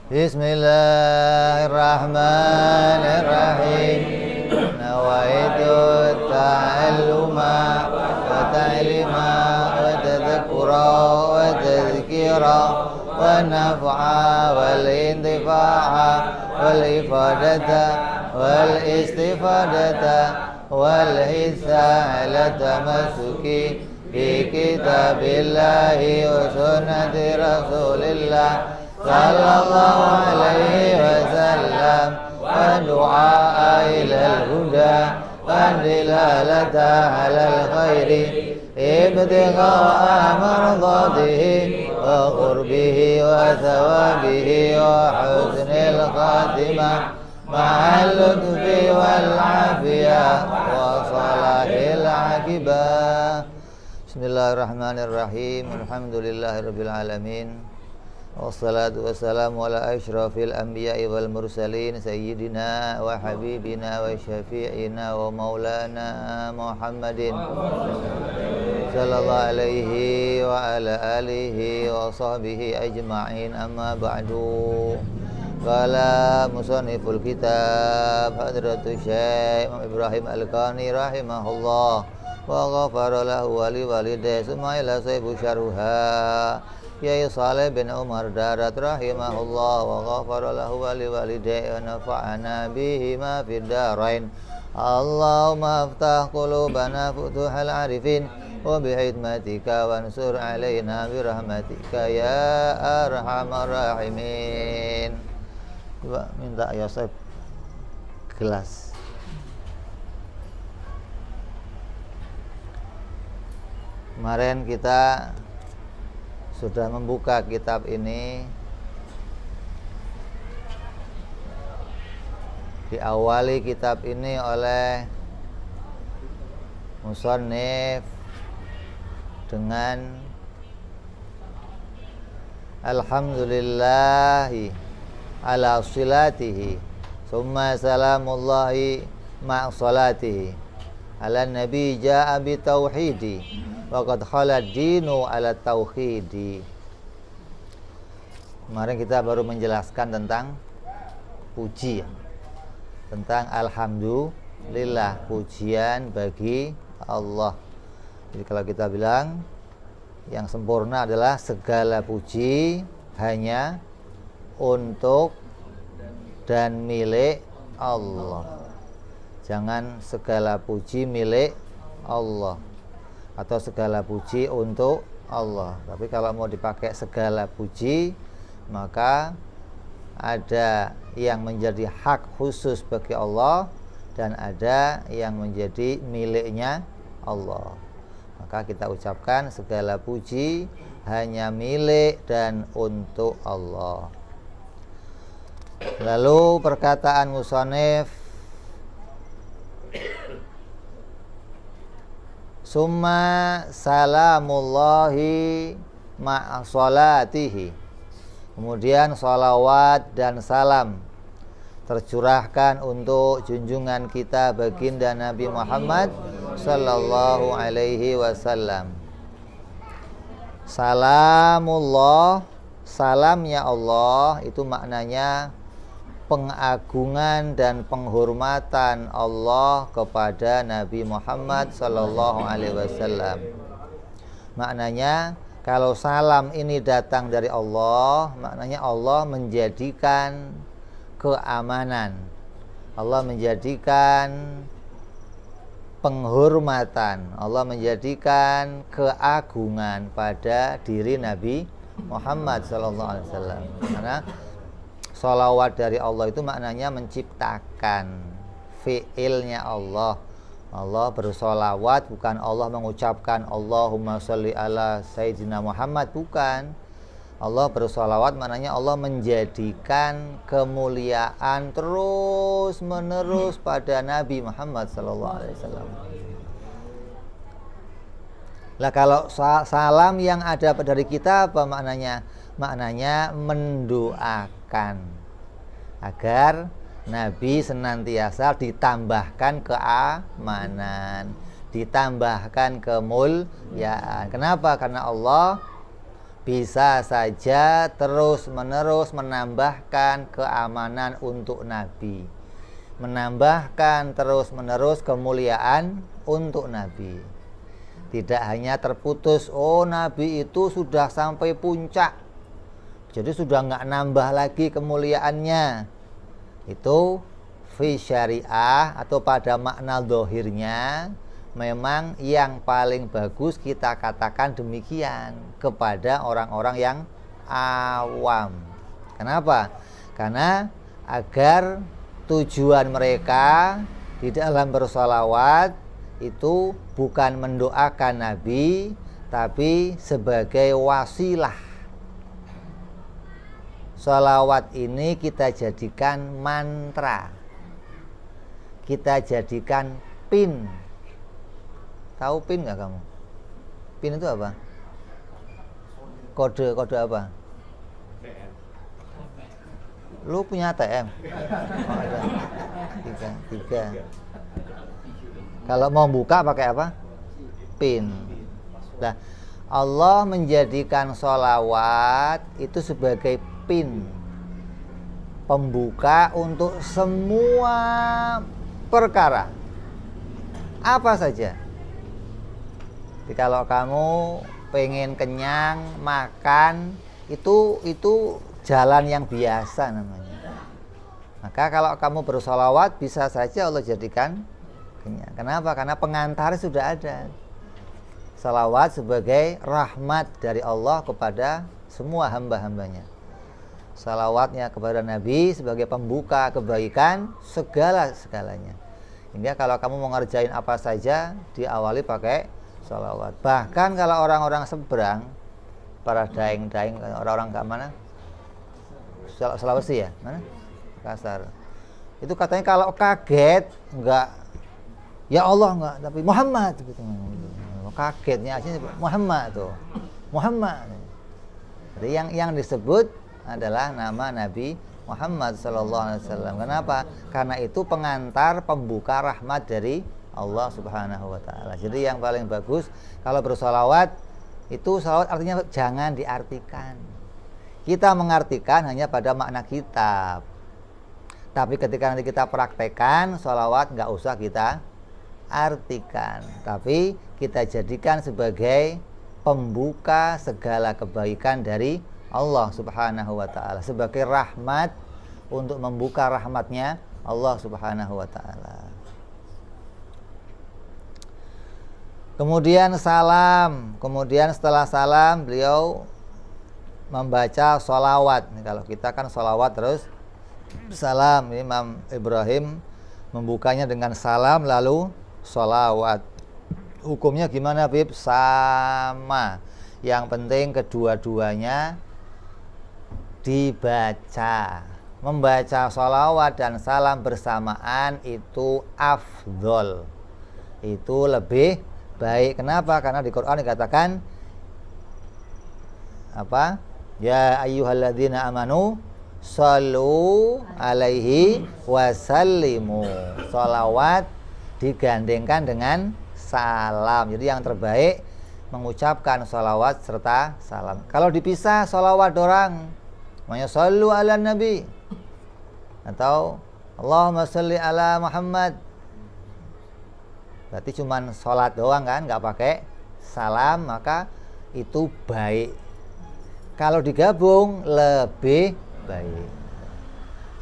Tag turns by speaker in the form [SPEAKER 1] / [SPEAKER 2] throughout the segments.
[SPEAKER 1] Bismillahirrahmanirrahim. Nawaitu ta'alluma wa ta'lima wa tadhakkura wa tadhkira wa naf'a wal intifa'a wal ifadata wal istifadata wal hissa ala tamassuki fi kitabillahi wa sunnati rasulillah sallallahu alaihi wasallam wa du'a ilal huda wa dilalata alal khairi ibtigha'a mardatihi wa qurbihi wa thawabihi wa husnil khatimah ma'al lutfi wal afiyah wa salahil aqibah. Bismillahirrahmanirrahim. Alhamdulillahirabbil alamin. Wassalatu wassalamu ala asyrafil anbiya'i wal mursalin sayyidina wa habibina wa syafi'ina wa maulana Muhammadin sallallahu alaihi wa ala alihi wa sahbihi ajma'in, amma ba'du. Qala musanniful kitab Hadratus Syekh Ibrahim Al-Qani rahimahullah wa ghafara lahu wa li walidayhi summa ila sahibu syarha Yai Saleh bin Umar Darat rahimahullah wa ghafara lahu wa li walidayhi wa nafa'ana bihima fid darain. Allahumma aftah qulubana futuhal arifin wa bihikmatika wansur alaina birahmatika ya arhamar rahimin. Coba minta Yosef gelas. Kemarin kita sudah membuka kitab ini, diawali kitab ini oleh musannif dengan alhamdulillahi ala silatihi summa salamullahi ma'asolatihi ala nabi ja'a bi tauhidi wa qad khalad dinu ala tauhidi. Kemarin kita baru menjelaskan tentang puji, tentang alhamdulillah, pujian bagi Allah. Jadi kalau kita bilang yang sempurna adalah segala puji hanya untuk dan milik Allah. Jangan segala puji milik Allah atau segala puji untuk Allah. Tapi kalau mau dipakai segala puji, maka ada yang menjadi hak khusus bagi Allah dan ada yang menjadi miliknya Allah. Maka kita ucapkan segala puji hanya milik dan untuk Allah. Lalu perkataan musannif summa salamullahi ma'asolatihi, kemudian salawat dan salam tercurahkan untuk junjungan kita baginda Nabi Muhammad sallallahu alaihi wasallam. Salamullah, salamnya Allah itu maknanya pengagungan dan penghormatan Allah kepada Nabi Muhammad sallallahu alaihi wasallam. Maknanya kalau salam ini datang dari Allah, maknanya Allah menjadikan keamanan, Allah menjadikan penghormatan, Allah menjadikan keagungan pada diri Nabi Muhammad sallallahu alaihi wasallam. Karena sholawat dari Allah itu maknanya menciptakan, fiilnya Allah. Allah bersolawat, bukan Allah mengucapkan Allahumma sholli ala Sayyidina Muhammad, bukan. Allah bersolawat maknanya Allah menjadikan kemuliaan terus menerus pada Nabi Muhammad SAW. Lah kalau salam yang ada dari kita apa maknanya? Maknanya mendoakan agar Nabi senantiasa ditambahkan keamanan, ditambahkan kemuliaan. Kenapa? Karena Allah bisa saja terus-menerus menambahkan keamanan untuk Nabi, menambahkan terus-menerus kemuliaan untuk Nabi. Tidak hanya terputus, oh Nabi itu sudah sampai puncak, jadi sudah nggak nambah lagi kemuliaannya. Itu fi syariah atau pada makna dohirnya memang yang paling bagus kita katakan demikian kepada orang-orang yang awam. Kenapa? Karena agar tujuan mereka di dalam bersolawat itu bukan mendoakan Nabi, tapi sebagai wasilah. Sholawat ini kita jadikan mantra, kita jadikan pin. Tahu pin nggak kamu? Pin itu apa? Kode apa? Lu punya ATM? Oh, ada. Tiga. Kalau mau buka pakai apa? Pin. Nah, Allah menjadikan sholawat itu sebagai pin, pembuka untuk semua perkara. Apa saja. Jadi kalau kamu pengen kenyang, makan, itu jalan yang biasa namanya. Maka kalau kamu bersolawat bisa saja Allah jadikan kenyang. Kenapa? Karena pengantar sudah ada. Salawat sebagai rahmat dari Allah kepada semua hamba-hambanya. Salawatnya kepada Nabi sebagai pembuka kebaikan segala-segalanya. Hingga kalau kamu mau ngerjain apa saja diawali pakai salawat. Bahkan kalau orang-orang seberang, para daeng-daeng, orang-orang ke mana? Sulawesi ya? Mana? Makassar. Itu katanya kalau kaget enggak ya Allah enggak, tapi Muhammad gitu. Kagetnya aslinya Muhammad tuh. Muhammad. Jadi yang disebut adalah nama Nabi Muhammad sallallahu alaihi wasallam. Kenapa? Karena itu pengantar pembuka rahmat dari Allah Subhanahu wa taala. Jadi yang paling bagus kalau bersolawat itu salawat artinya jangan diartikan. Kita mengartikan hanya pada makna kitab. Tapi ketika nanti kita praktekkan sholawat nggak usah kita artikan, tapi kita jadikan sebagai pembuka segala kebaikan dari Allah Subhanahu wa ta'ala, sebagai rahmat untuk membuka rahmatnya Allah Subhanahu wa ta'ala. Kemudian salam, kemudian setelah salam beliau membaca sholawat. Kalau kita kan sholawat terus salam. Imam Ibrahim membukanya dengan salam lalu sholawat. Hukumnya gimana, Bib? Sama. Yang penting kedua-duanya dibaca. Membaca sholawat dan salam bersamaan itu afdol, itu lebih baik. Kenapa? Karena di Quran dikatakan apa? Ya ayyuhalladzina amanu shollu alaihi wasallimu. Sholawat digandengkan dengan salam. Jadi yang terbaik mengucapkan sholawat serta salam. Kalau dipisah sholawat dorang, namanya shollu ala nabi atau Allahumma sholli ala Muhammad, berarti cuman sholat doang kan, nggak pakai salam, maka itu baik. Kalau digabung lebih baik.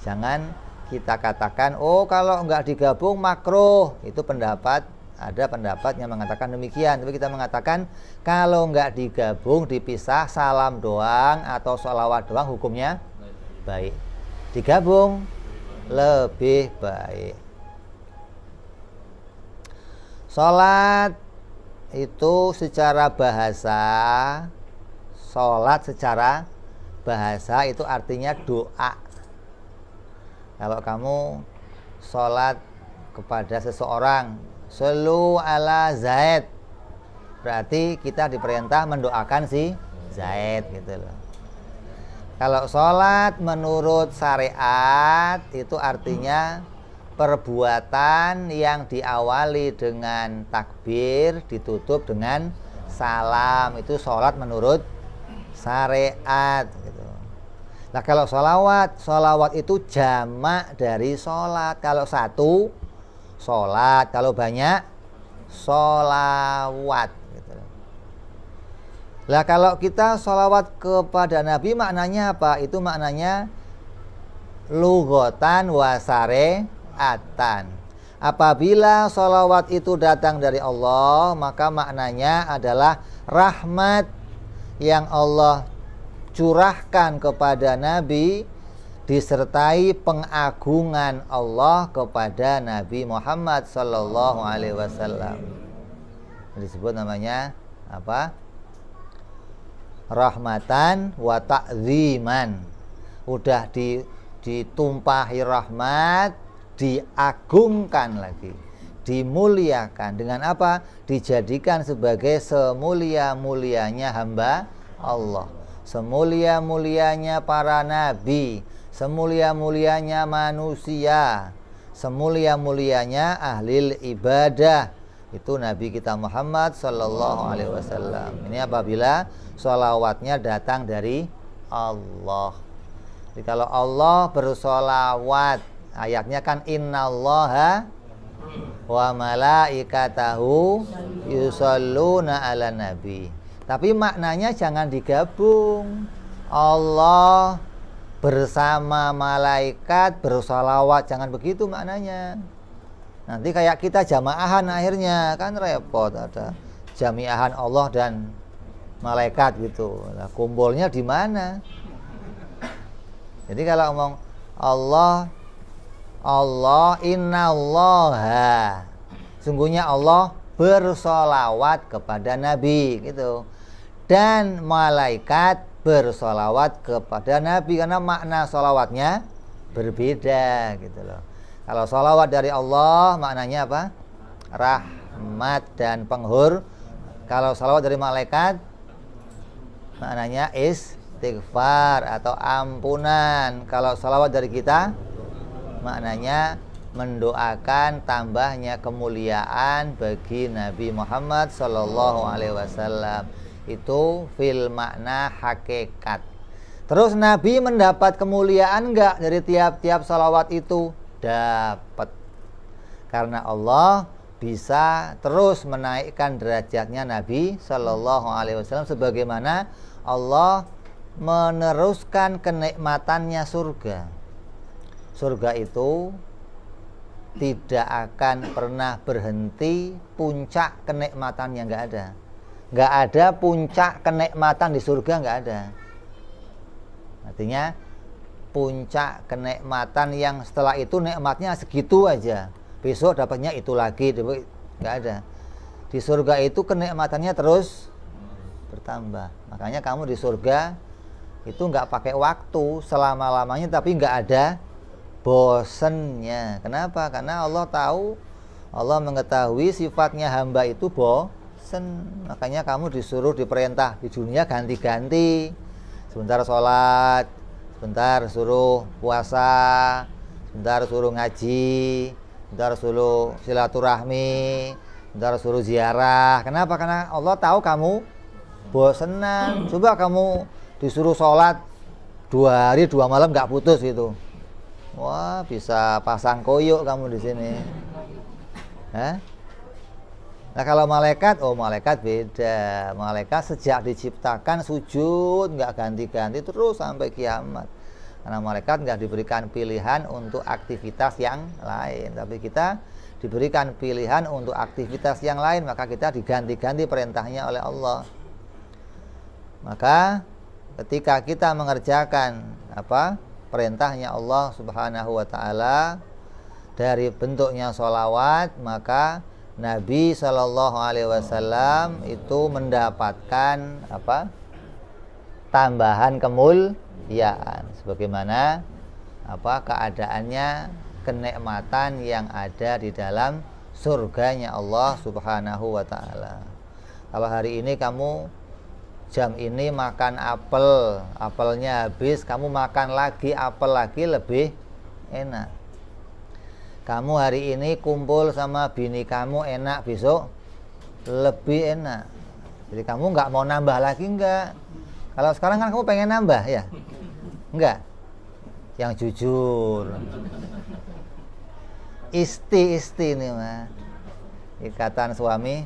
[SPEAKER 1] Jangan kita katakan, oh kalau nggak digabung makruh. Itu pendapat, ada pendapat yang mengatakan demikian. Tapi kita mengatakan kalau nggak digabung, dipisah, salam doang atau sholawat doang, hukumnya baik. Digabung lebih baik. Sholat itu secara bahasa, sholat secara bahasa itu artinya doa. Kalau kamu sholat kepada seseorang, shollu ala Zaid, berarti kita diperintah mendoakan si Zaid gitu loh. Kalau sholat menurut syariat itu artinya perbuatan yang diawali dengan takbir, ditutup dengan salam. Itu sholat menurut syariat gitu. Nah kalau sholawat itu jamak dari sholat. Kalau satu sholat, kalau banyak sholawat gitu. Lah kalau kita sholawat kepada Nabi maknanya apa? Itu maknanya lughatan wa syariatan. Apabila sholawat itu datang dari Allah, maka maknanya adalah rahmat yang Allah curahkan kepada Nabi disertai pengagungan Allah kepada Nabi Muhammad sallallahu alaihi wasallam. Disebut namanya apa? Rahmatan wa ta'ziman. Udah ditumpahi rahmat, diagungkan lagi, dimuliakan dengan apa? Dijadikan sebagai semulia-mulianya hamba Allah, semulia-mulianya para nabi, semulia-mulianya manusia, semulia-mulianya ahli ibadah. Itu Nabi kita Muhammad sallallahu alaihi wasallam. Ini apabila sholawatnya datang dari Allah. Jadi kalau Allah bersolawat, ayatnya kan innallaha wa malaikatahu yusholluna ala nabi. Tapi maknanya jangan digabung. Allah bersama malaikat bersolawat, jangan begitu maknanya. Nanti kayak kita jamaahan akhirnya kan repot, ada jamiahan Allah dan malaikat gitu. Nah, kumpulnya di mana? Jadi kalau ngomong Allah innallaha, sungguhnya Allah bersolawat kepada Nabi gitu, dan malaikat bersolawat kepada Nabi, karena makna solawatnya berbeda gitu loh. Kalau solawat dari Allah maknanya apa? Rahmat dan penghur. Kalau solawat dari malaikat maknanya istighfar atau ampunan. Kalau solawat dari kita maknanya mendoakan tambahnya kemuliaan bagi Nabi Muhammad sallallahu alaihi wasallam. Itu fil makna hakikat. Terus Nabi mendapat kemuliaan enggak dari tiap-tiap salawat itu? Dapat. Karena Allah bisa terus menaikkan derajatnya Nabi sallallahu alaihi wasallam, sebagaimana Allah meneruskan kenikmatannya surga. Surga itu tidak akan pernah berhenti, puncak kenikmatannya nggak ada. Nggak ada puncak kenikmatan di surga, nggak ada. Artinya puncak kenikmatan yang setelah itu nikmatnya segitu aja, besok dapatnya itu lagi, nggak ada. Di surga itu kenikmatannya terus bertambah. Makanya kamu di surga itu nggak pakai waktu selama-lamanya, tapi nggak ada bosennya. Kenapa? Karena Allah tahu, Allah mengetahui sifatnya hamba itu bosen. Makanya kamu disuruh, diperintah di dunia ganti-ganti. Sebentar sholat, sebentar suruh puasa, sebentar suruh ngaji, sebentar suruh silaturahmi, sebentar suruh ziarah. Kenapa? Karena Allah tahu kamu bosenan. Coba kamu disuruh sholat 2 hari 2 malam nggak putus gitu. Wah, bisa pasang koyok kamu di sini. Hah? Nah kalau malaikat, malaikat beda. Malaikat sejak diciptakan sujud, nggak ganti-ganti terus sampai kiamat. Karena malaikat nggak diberikan pilihan untuk aktivitas yang lain, tapi kita diberikan pilihan untuk aktivitas yang lain, maka kita diganti-ganti perintahnya oleh Allah. Maka ketika kita mengerjakan perintahnya Allah Subhanahu wa ta'ala dari bentuknya sholawat, maka Nabi Shallallahu alaihi wasallam itu mendapatkan tambahan kemuliaan, sebagaimana keadaannya kenikmatan yang ada di dalam surganya Allah Subhanahu wa ta'ala. Kalau hari ini kamu jam ini makan apel, apelnya habis, kamu makan lagi apel lagi, lebih enak. Kamu hari ini kumpul sama bini kamu enak, besok lebih enak. Jadi kamu nggak mau nambah lagi, enggak. Kalau sekarang kan kamu pengen nambah ya? Enggak. Yang jujur. Isti nih mah. Ikatan suami.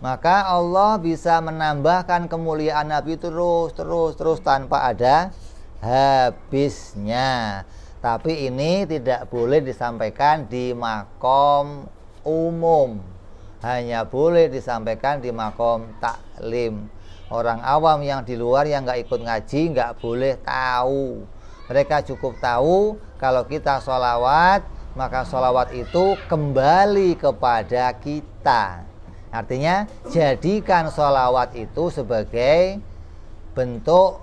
[SPEAKER 1] Maka Allah bisa menambahkan kemuliaan Nabi terus tanpa ada habisnya. Tapi ini tidak boleh disampaikan di makom umum, hanya boleh disampaikan di makom taklim. Orang awam yang di luar yang nggak ikut ngaji nggak boleh tahu. Mereka cukup tahu kalau kita sholawat, maka sholawat itu kembali kepada kita. Artinya jadikan sholawat itu sebagai bentuk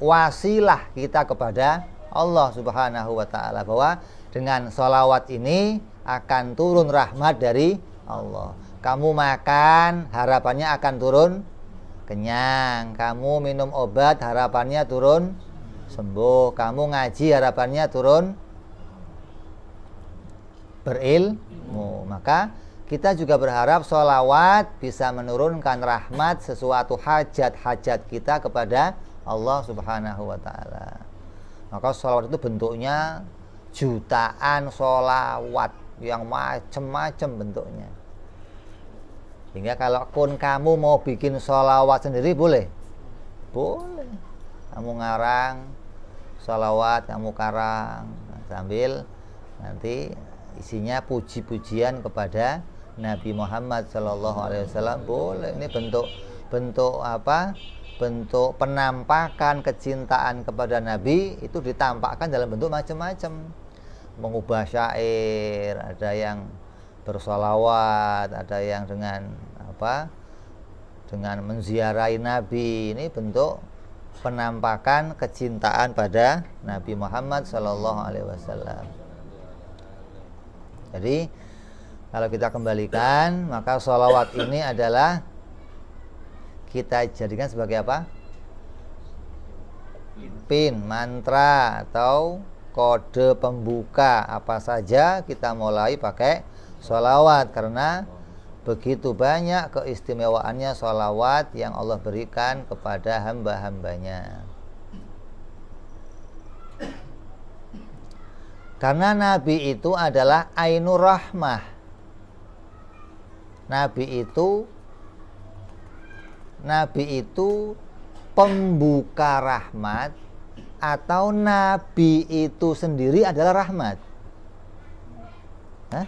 [SPEAKER 1] wasilah kita kepada Allah Subhanahu wa ta'ala, bahwa dengan sholawat ini akan turun rahmat dari Allah. Kamu makan, harapannya akan turun kenyang. Kamu minum obat, harapannya turun sembuh. Kamu ngaji, harapannya turun berilmu. Maka kita juga berharap sholawat bisa menurunkan rahmat sesuatu hajat-hajat kita kepada Allah Subhanahu wa ta'ala. Maka sholawat itu bentuknya jutaan sholawat yang macam-macam bentuknya. Sehingga kalau pun kamu mau bikin sholawat sendiri boleh. Boleh. Kamu ngarang sholawat, kamu karang sambil nanti isinya puji-pujian kepada Nabi Muhammad Sallallahu Alaihi Wasallam, boleh. Ini bentuk apa? Bentuk penampakan kecintaan kepada Nabi itu ditampakkan dalam bentuk macam-macam. Mengubah syair, ada yang bersolawat, ada yang dengan apa? Dengan menziarahi Nabi. Ini bentuk penampakan kecintaan pada Nabi Muhammad Sallallahu Alaihi Wasallam. Jadi kalau kita kembalikan, maka sholawat ini adalah kita jadikan sebagai apa? Pin, mantra atau kode pembuka apa saja kita mulai pakai sholawat, karena begitu banyak keistimewaannya sholawat yang Allah berikan kepada hamba-hambanya. Karena Nabi itu adalah Ainur Rahmah. Nabi itu pembuka rahmat, atau Nabi itu sendiri adalah rahmat. Hah?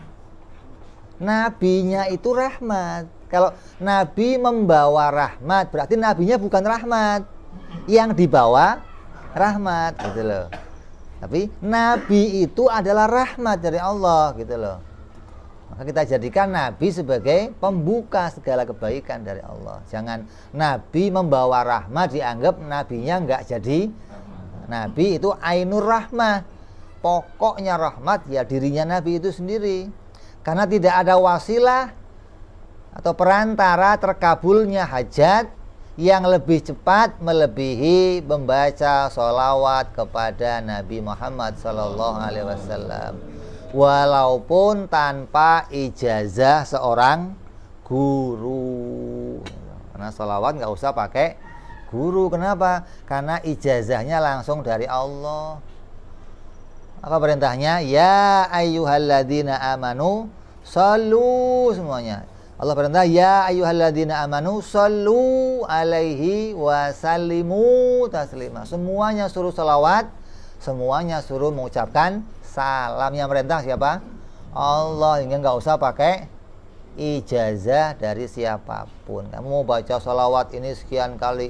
[SPEAKER 1] Nabinya itu rahmat. Kalau Nabi membawa rahmat, berarti Nabinya bukan rahmat, yang dibawa rahmat, gitu loh. Tapi Nabi itu adalah rahmat dari Allah, gitu loh. Maka kita jadikan Nabi sebagai pembuka segala kebaikan dari Allah. Jangan Nabi membawa rahmat dianggap Nabinya enggak jadi Nabi. Itu Ainur Rahmah. Pokoknya rahmat ya dirinya Nabi itu sendiri. Karena tidak ada wasilah atau perantara terkabulnya hajat yang lebih cepat melebihi membaca sholawat kepada Nabi Muhammad Sallallahu Alaihi Wasallam, walaupun tanpa ijazah seorang guru. Karena sholawat nggak usah pakai guru. Kenapa? Karena ijazahnya langsung dari Allah. Apa perintahnya? Ya ayyuhalladzina amanu shollu, semuanya. Allah perintah ya ayyuhalladzina amanu shollu alaihi wasallimu taslima. Semuanya suruh sholawat, semuanya suruh mengucapkan salamnya. Perintah siapa? Allah. Hingga nggak usah pakai ijazah dari siapapun. Kamu mau baca sholawat ini sekian kali,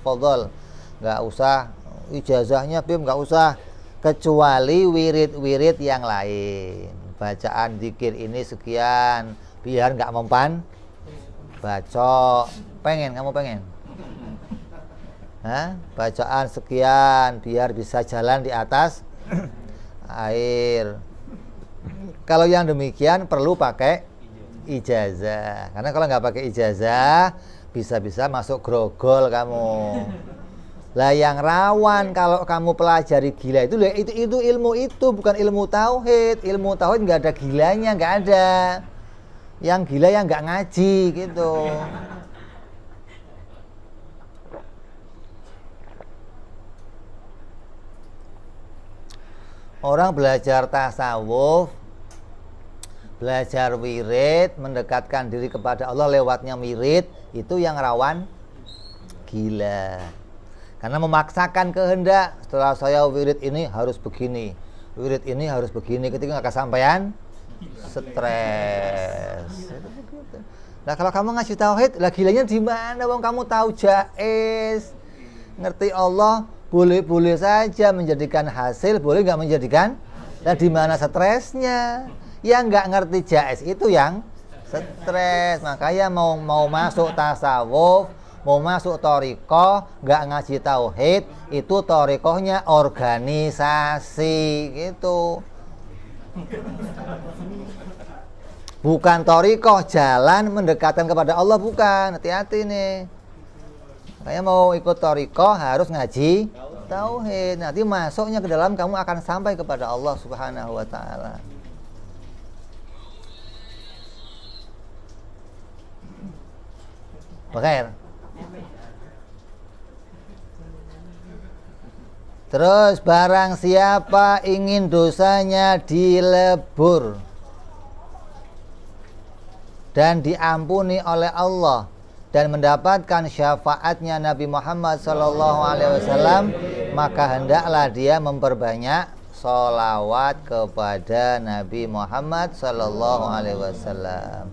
[SPEAKER 1] fadhol, nggak usah ijazahnya, Bim, nggak usah, kecuali wirid-wirid yang lain. Bacaan zikir ini sekian, biar nggak mempan baca. Kamu pengen bacaan sekian biar bisa jalan di atas air. Kalau yang demikian perlu pakai ijazah. Karena kalau nggak pakai ijazah, bisa-bisa masuk grogol kamu. Lah yang rawan kalau kamu pelajari gila itu ilmu itu bukan ilmu tauhid. Ilmu tauhid nggak ada gilanya, nggak ada. Yang gila yang nggak ngaji gitu. Orang belajar tasawuf, belajar wirid, mendekatkan diri kepada Allah lewatnya wirid, itu yang rawan gila. Karena memaksakan kehendak, setelah saya wirid ini harus begini, wirid ini harus begini, ketika nggak kesampaian, stres. Nah kalau kamu ngasih tauhid, lah gilanya di mana? Wong kamu tahu jaiz, ngerti Allah, boleh-boleh saja menjadikan hasil, boleh nggak menjadikan? Nah di mana stresnya? Yang nggak ngerti jaiz itu yang stres. Makanya mau masuk tasawuf, mau masuk thariqah, nggak ngaji tauhid, itu thariqahnya organisasi gitu. Bukan thariqah jalan mendekatkan kepada Allah, bukan. Hati-hati nih. Makanya mau ikut thariqah harus ngaji tauhid. Nanti masuknya ke dalam kamu akan sampai kepada Allah Subhanahu wa taala. Bakir. Terus barang siapa ingin dosanya dilebur dan diampuni oleh Allah dan mendapatkan syafaatnya Nabi Muhammad SAW, maka hendaklah dia memperbanyak sholawat kepada Nabi Muhammad SAW.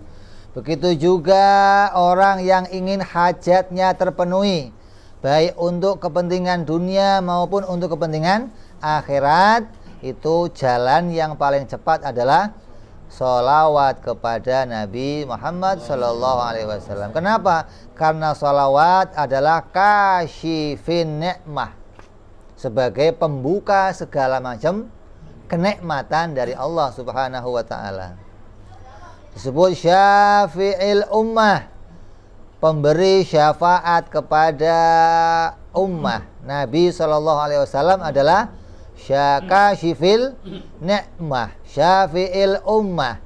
[SPEAKER 1] Begitu juga orang yang ingin hajatnya terpenuhi, baik untuk kepentingan dunia maupun untuk kepentingan akhirat, itu jalan yang paling cepat adalah sholawat kepada Nabi Muhammad SAW. Kenapa? Karena sholawat adalah kasyifin ni'mah, sebagai pembuka segala macam kenikmatan dari Allah Subhanahu wa taala. Disebut syafi'il ummah, pemberi syafaat kepada ummah. Nabi SAW adalah syakashifil ni'mah, syafi'il ummah,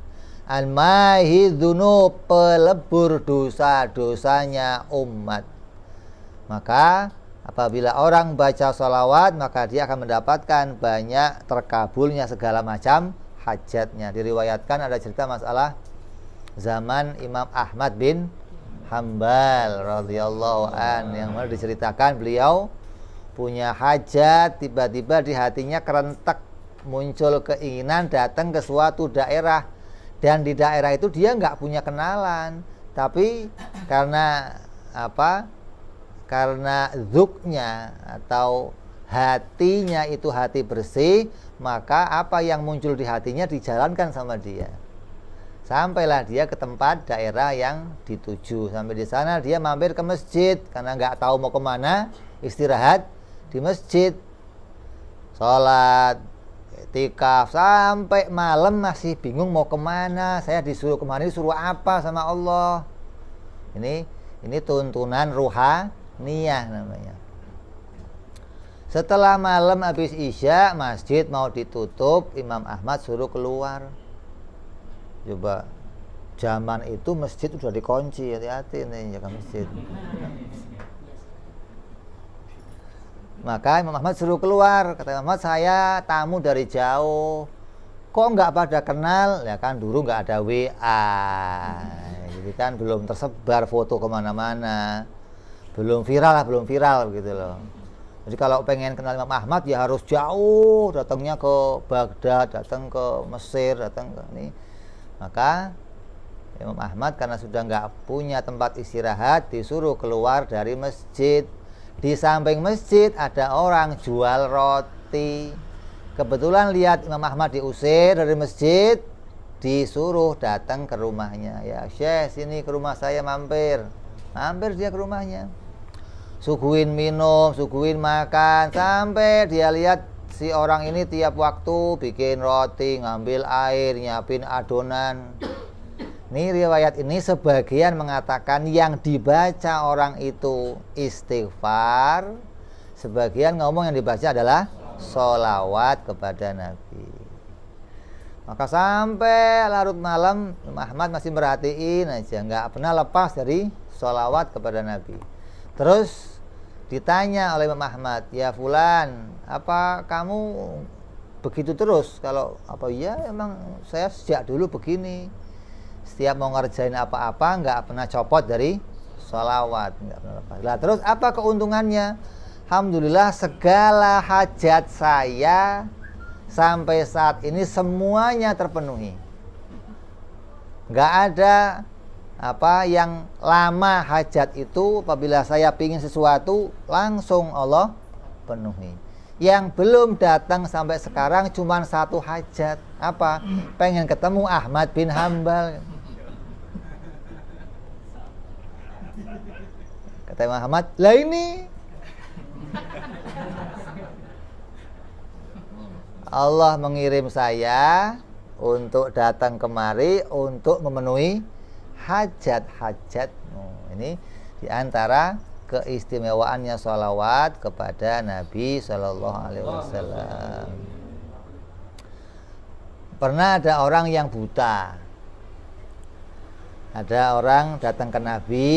[SPEAKER 1] al-mahi dzunub, pelebur dosa-dosanya umat. Maka apabila orang baca sholawat, maka dia akan mendapatkan banyak terkabulnya segala macam hajatnya. Diriwayatkan ada cerita masalah zaman Imam Ahmad bin Hambal radhiyallahu an, yang mana diceritakan beliau punya hajat, tiba-tiba di hatinya kerentek, muncul keinginan datang ke suatu daerah, dan di daerah itu dia nggak punya kenalan, tapi karena apa? Karena zuknya atau hatinya itu hati bersih, maka apa yang muncul di hatinya dijalankan sama dia. Sampailah dia ke tempat daerah yang dituju. Sampai di sana dia mampir ke masjid karena nggak tahu mau kemana, istirahat di masjid, sholat, i'tikaf sampai malam masih bingung mau kemana. Saya disuruh kemana, disuruh apa sama Allah? Ini tuntunan ruhaniyah namanya. Setelah malam habis isya, masjid mau ditutup, Imam Ahmad suruh keluar. Coba, zaman itu masjid sudah dikunci, hati-hati nih jaga masjid. Maka Imam Ahmad suruh keluar. Kata Imam Ahmad, saya tamu dari jauh, kok nggak pada kenal? Ya kan dulu nggak ada WA, jadi kan belum tersebar foto kemana-mana, belum viral gitu loh. Jadi kalau pengen kenal Imam Ahmad ya harus jauh, datangnya ke Baghdad, datang ke Mesir, datang ke ini. Maka Imam Ahmad karena sudah nggak punya tempat istirahat, disuruh keluar dari masjid. Di samping masjid ada orang jual roti. Kebetulan lihat Imam Ahmad diusir dari masjid, disuruh datang ke rumahnya. Ya Syekh, sini ke rumah saya mampir. Mampir dia ke rumahnya, suguhin minum, suguhin makan, sampai dia lihat si orang ini tiap waktu bikin roti, ngambil air, nyiapin adonan. Ini riwayat ini sebagian mengatakan yang dibaca orang itu istighfar, sebagian ngomong yang dibaca adalah sholawat kepada Nabi. Maka sampai larut malam Ahmad masih merhatiin aja, nggak pernah lepas dari sholawat kepada Nabi. Terus ditanya oleh Imam Ahmad, ya Fulan, apa kamu begitu terus? Kalau apa, ya emang saya sejak dulu begini, setiap mau ngerjain apa-apa nggak pernah copot dari sholawat, nggak pernah lepas. Lah terus apa keuntungannya? Alhamdulillah segala hajat saya sampai saat ini semuanya terpenuhi. Nggak ada apa yang lama hajat itu. Apabila saya pingin sesuatu langsung Allah penuhi. Yang belum datang sampai sekarang cuma satu hajat. Apa? Pengen ketemu Ahmad bin Hambal. Kata Imam Ahmad, lah ini Allah mengirim saya untuk datang kemari untuk memenuhi hajat-hajat. Ini diantara keistimewaannya sholawat kepada Nabi Sallallahu Alaihi Wasallam. Pernah ada orang yang buta. Ada orang datang ke Nabi,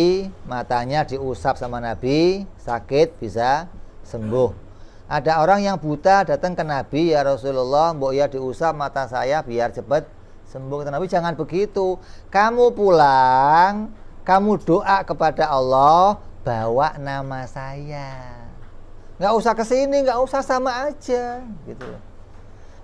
[SPEAKER 1] matanya diusap sama Nabi, sakit bisa sembuh. Ada orang yang buta datang ke Nabi, ya Rasulullah, mbok ya diusap mata saya biar cepat sembuh. Kata Nabi, jangan begitu. Kamu pulang, kamu doa kepada Allah, bawa nama saya. Nggak usah kesini, nggak usah, sama aja, gitu.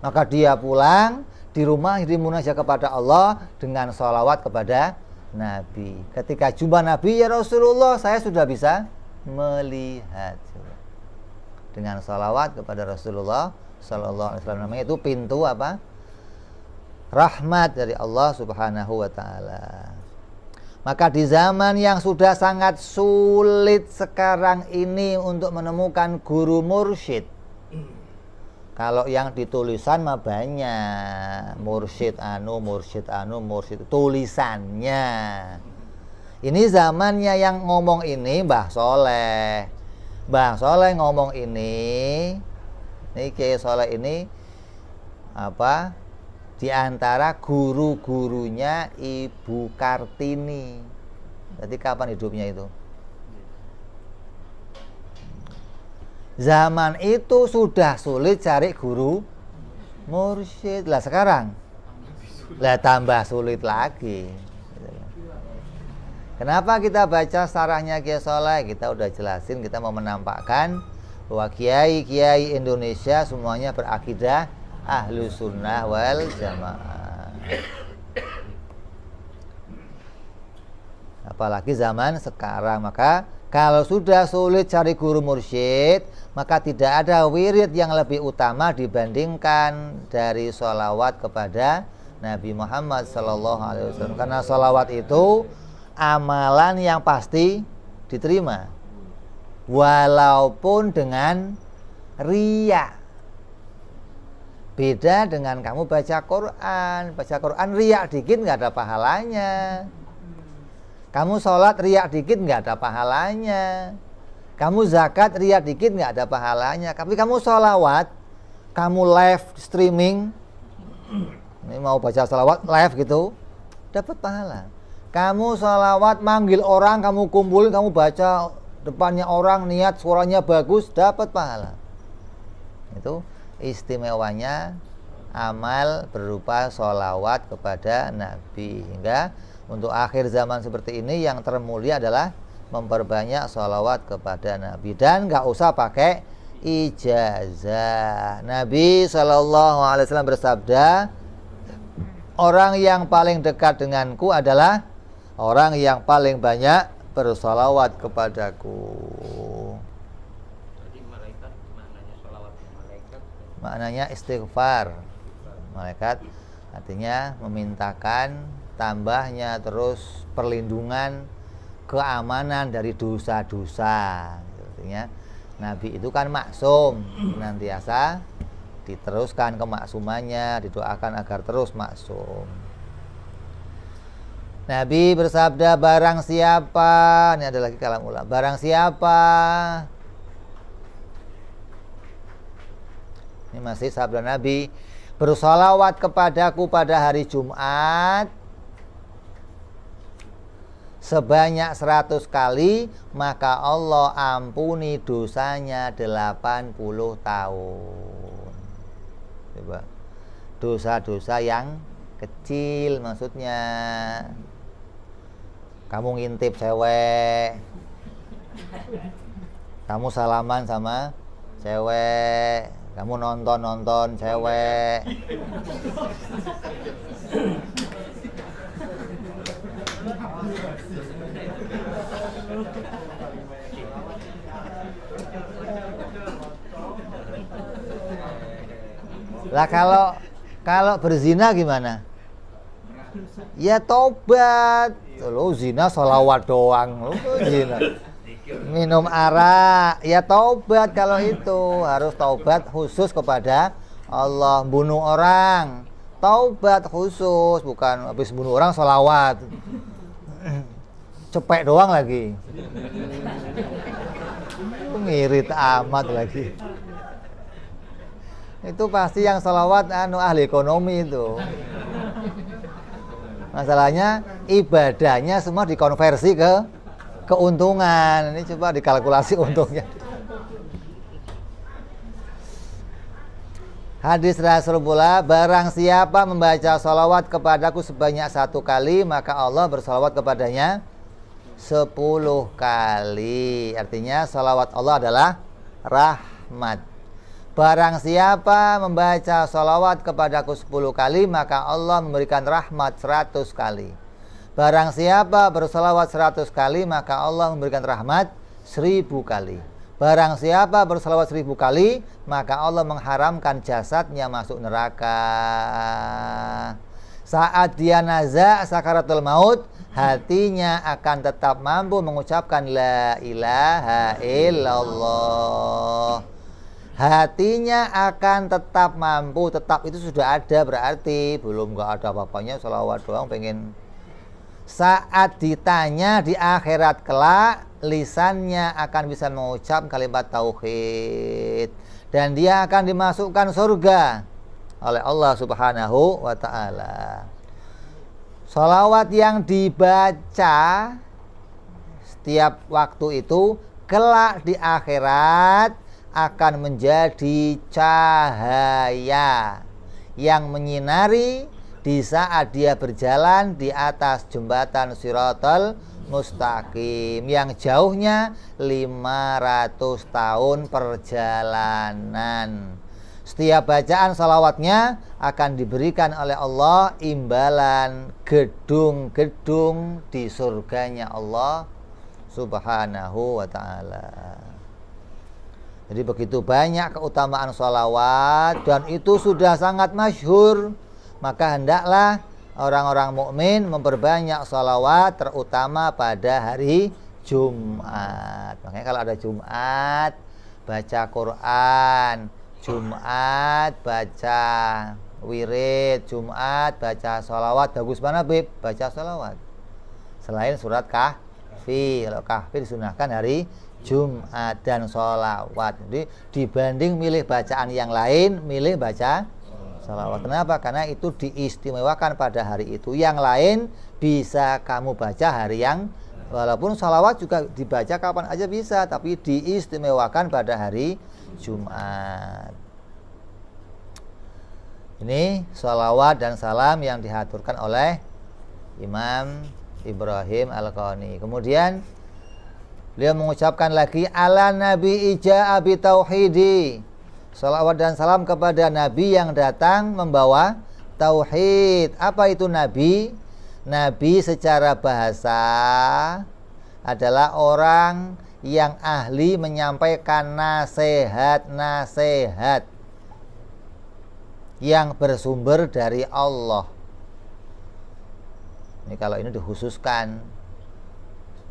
[SPEAKER 1] Maka dia pulang, di rumah munajat kepada Allah dengan sholawat kepada Nabi. Ketika jumpa Nabi, ya Rasulullah, saya sudah bisa melihat. Dengan sholawat kepada Rasulullah Sallallahu Alaihi Wasallam. Namanya itu pintu apa? Rahmat dari Allah Subhanahu Wa Taala. Maka di zaman yang sudah sangat sulit sekarang ini untuk menemukan guru mursyid. Kalau yang ditulisan mah banyak, mursyid tulisannya. Ini zamannya yang ngomong ini Mbah Soleh. Mbah Soleh ngomong ini Kiai Soleh ini apa? Di antara guru-gurunya Ibu Kartini. Jadi kapan hidupnya itu? Zaman itu sudah sulit cari guru mursyid. Lah sekarang lah tambah sulit lagi. Kenapa kita baca sarahnya Kiai Soleh? Kita udah jelasin, kita mau menampakkan bahwa kiai-kiai Indonesia semuanya berakidah Ahlus Sunnah wal Jamaah. Apalagi zaman sekarang. Maka kalau sudah sulit cari guru mursyid, maka tidak ada wirid yang lebih utama dibandingkan dari sholawat kepada Nabi Muhammad Sallallahu Alaihi Wasallam. Karena sholawat itu amalan yang pasti diterima, walaupun dengan riya. Beda dengan kamu baca Quran. Baca Quran riak dikit nggak ada pahalanya. Kamu sholat riak dikit nggak ada pahalanya. Kamu zakat riak dikit nggak ada pahalanya. Tapi kamu sholawat, kamu live streaming, ini mau baca sholawat live gitu, dapat pahala. Kamu sholawat manggil orang, kamu kumpulin, kamu baca depannya orang, niat suaranya bagus, dapat pahala. Itu istimewanya amal berupa sholawat kepada Nabi. Hingga untuk akhir zaman seperti ini yang termulia adalah memperbanyak sholawat kepada Nabi. Dan gak usah pakai ijazah. Nabi SAW bersabda, orang yang paling dekat denganku adalah orang yang paling banyak bersolawat kepadaku.
[SPEAKER 2] Jadi malaikat maknanya sholawat malaikat?
[SPEAKER 1] Maknanya istighfar. Malaikat artinya memintakan tambahnya terus perlindungan, keamanan dari dosa-dosa. Artinya Nabi itu kan maksum, senantiasa diteruskan kemaksumannya, didoakan agar terus maksum. Nabi bersabda, barang siapa, ini ada lagi kalam ulama, barang siapa Ini masih sabda Nabi. Bersolawat kepadaku pada hari Jumat sebanyak 100 kali, maka Allah ampuni dosanya 80 tahun. Coba. Dosa-dosa yang kecil maksudnya. Kamu ngintip cewek, kamu salaman sama cewek, kamu nonton cewek. Lah kalau berzina gimana? Ya tobat. Lo zina sholawat doang, lo zina. Minum arak, ya taubat. Kalau itu harus taubat khusus kepada Allah. Bunuh orang, taubat khusus, bukan habis bunuh orang sholawat. Cepek doang lagi. Ngirit amat lagi. Itu pasti yang sholawat ahli ekonomi itu. Masalahnya ibadahnya semua dikonversi ke keuntungan. Ini coba dikalkulasi untungnya. Hadis Rasulullah, barang siapa membaca sholawat kepadaku sebanyak 1 kali, maka Allah bersolawat kepadanya 10 kali. Artinya sholawat Allah adalah rahmat. Barang siapa membaca sholawat kepadaku 10 kali, maka Allah memberikan rahmat 100 kali. Barang siapa bersolawat 100 kali, maka Allah memberikan rahmat 1000 kali. Barang siapa bersolawat 1000 kali, maka Allah mengharamkan jasadnya masuk neraka. Saat dia naza sakaratul maut, hatinya akan tetap mampu mengucapkan la ilaha illallah. Hatinya akan tetap mampu, tetap itu sudah ada, berarti belum nggak ada apa-apanya, sholawat doang pengen. Saat ditanya di akhirat kelak, lisannya akan bisa mengucap kalimat tauhid dan dia akan dimasukkan surga oleh Allah Subhanahu wa ta'ala. Sholawat yang dibaca setiap waktu itu kelak di akhirat akan menjadi cahaya yang menyinari di saat dia berjalan di atas jembatan Shiratal Mustaqim yang jauhnya 500 tahun perjalanan. Setiap bacaan salawatnya akan diberikan oleh Allah imbalan gedung-gedung di surganya Allah Subhanahu wa ta'ala. Jadi begitu banyak keutamaan sholawat dan itu sudah sangat masyhur. Maka hendaklah orang-orang mukmin memperbanyak sholawat, terutama pada hari Jumat. Makanya kalau ada Jumat baca Quran, Jumat baca wirid, Jumat baca sholawat. Bagus mana Bib? Baca sholawat. Selain surat Kahfi, kalau Kahfi disunahkan hari Jumat dan sholawat. Jadi dibanding milih bacaan yang lain, milih baca sholawat. Kenapa? Karena itu diistimewakan pada hari itu. Yang lain bisa kamu baca hari yang, walaupun sholawat juga dibaca kapan aja bisa, tapi diistimewakan pada hari Jumat. Ini sholawat dan salam yang dihaturkan oleh Imam Ibrahim Al-Qani. Kemudian beliau mengucapkan lagi ala nabi ija abi tauhidi. Salawat dan salam kepada nabi yang datang membawa tauhid. Apa itu nabi? Nabi secara bahasa adalah orang yang ahli menyampaikan nasihat-nasihat yang bersumber dari Allah. Ini kalau ini dikhususkan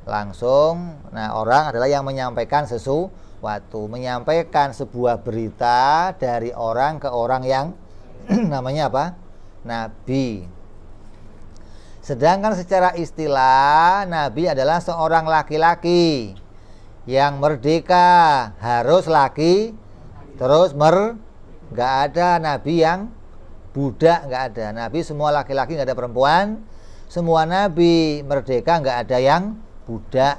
[SPEAKER 1] langsung, nah orang adalah yang menyampaikan sesuatu, menyampaikan sebuah berita dari orang ke orang yang namanya apa? Nabi. Sedangkan secara istilah, Nabi adalah seorang laki-laki yang merdeka, harus laki terus nggak ada nabi yang budak, nggak ada. Nabi semua laki-laki, nggak ada perempuan. Semua nabi merdeka, nggak ada yang budak.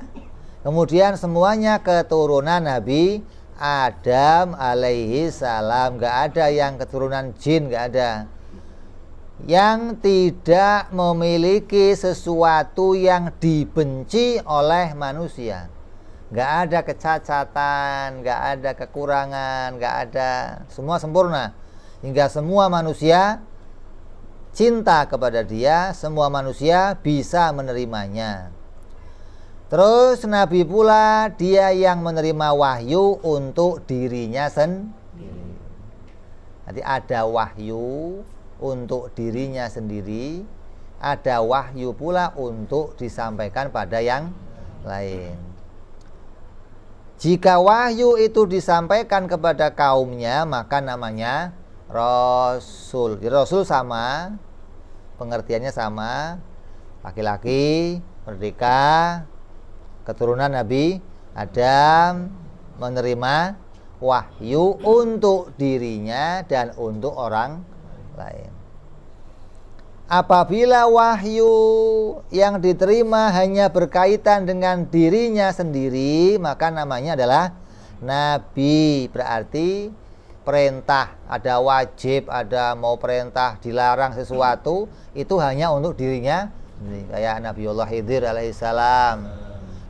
[SPEAKER 1] Kemudian semuanya keturunan Nabi Adam alaihi salam, nggak ada yang keturunan jin, nggak ada. Yang tidak memiliki sesuatu yang dibenci oleh manusia. Nggak ada kecacatan, nggak ada kekurangan, nggak ada, semua sempurna. Hingga semua manusia cinta kepada dia, semua manusia bisa menerimanya. Terus Nabi pula dia yang menerima wahyu untuk dirinya sendiri. Jadi ada wahyu untuk dirinya sendiri, ada wahyu pula untuk disampaikan pada yang lain. Jika wahyu itu disampaikan kepada kaumnya, maka namanya Rasul. Jadi Rasul sama, pengertiannya sama, laki-laki, merdeka, keturunan Nabi Adam, menerima wahyu untuk dirinya dan untuk orang lain. Apabila wahyu yang diterima hanya berkaitan dengan dirinya sendiri, maka namanya adalah nabi. Berarti perintah, ada wajib, ada mau perintah, dilarang sesuatu, itu hanya untuk dirinya. Kayak Nabiullah Khidir alaihissalam,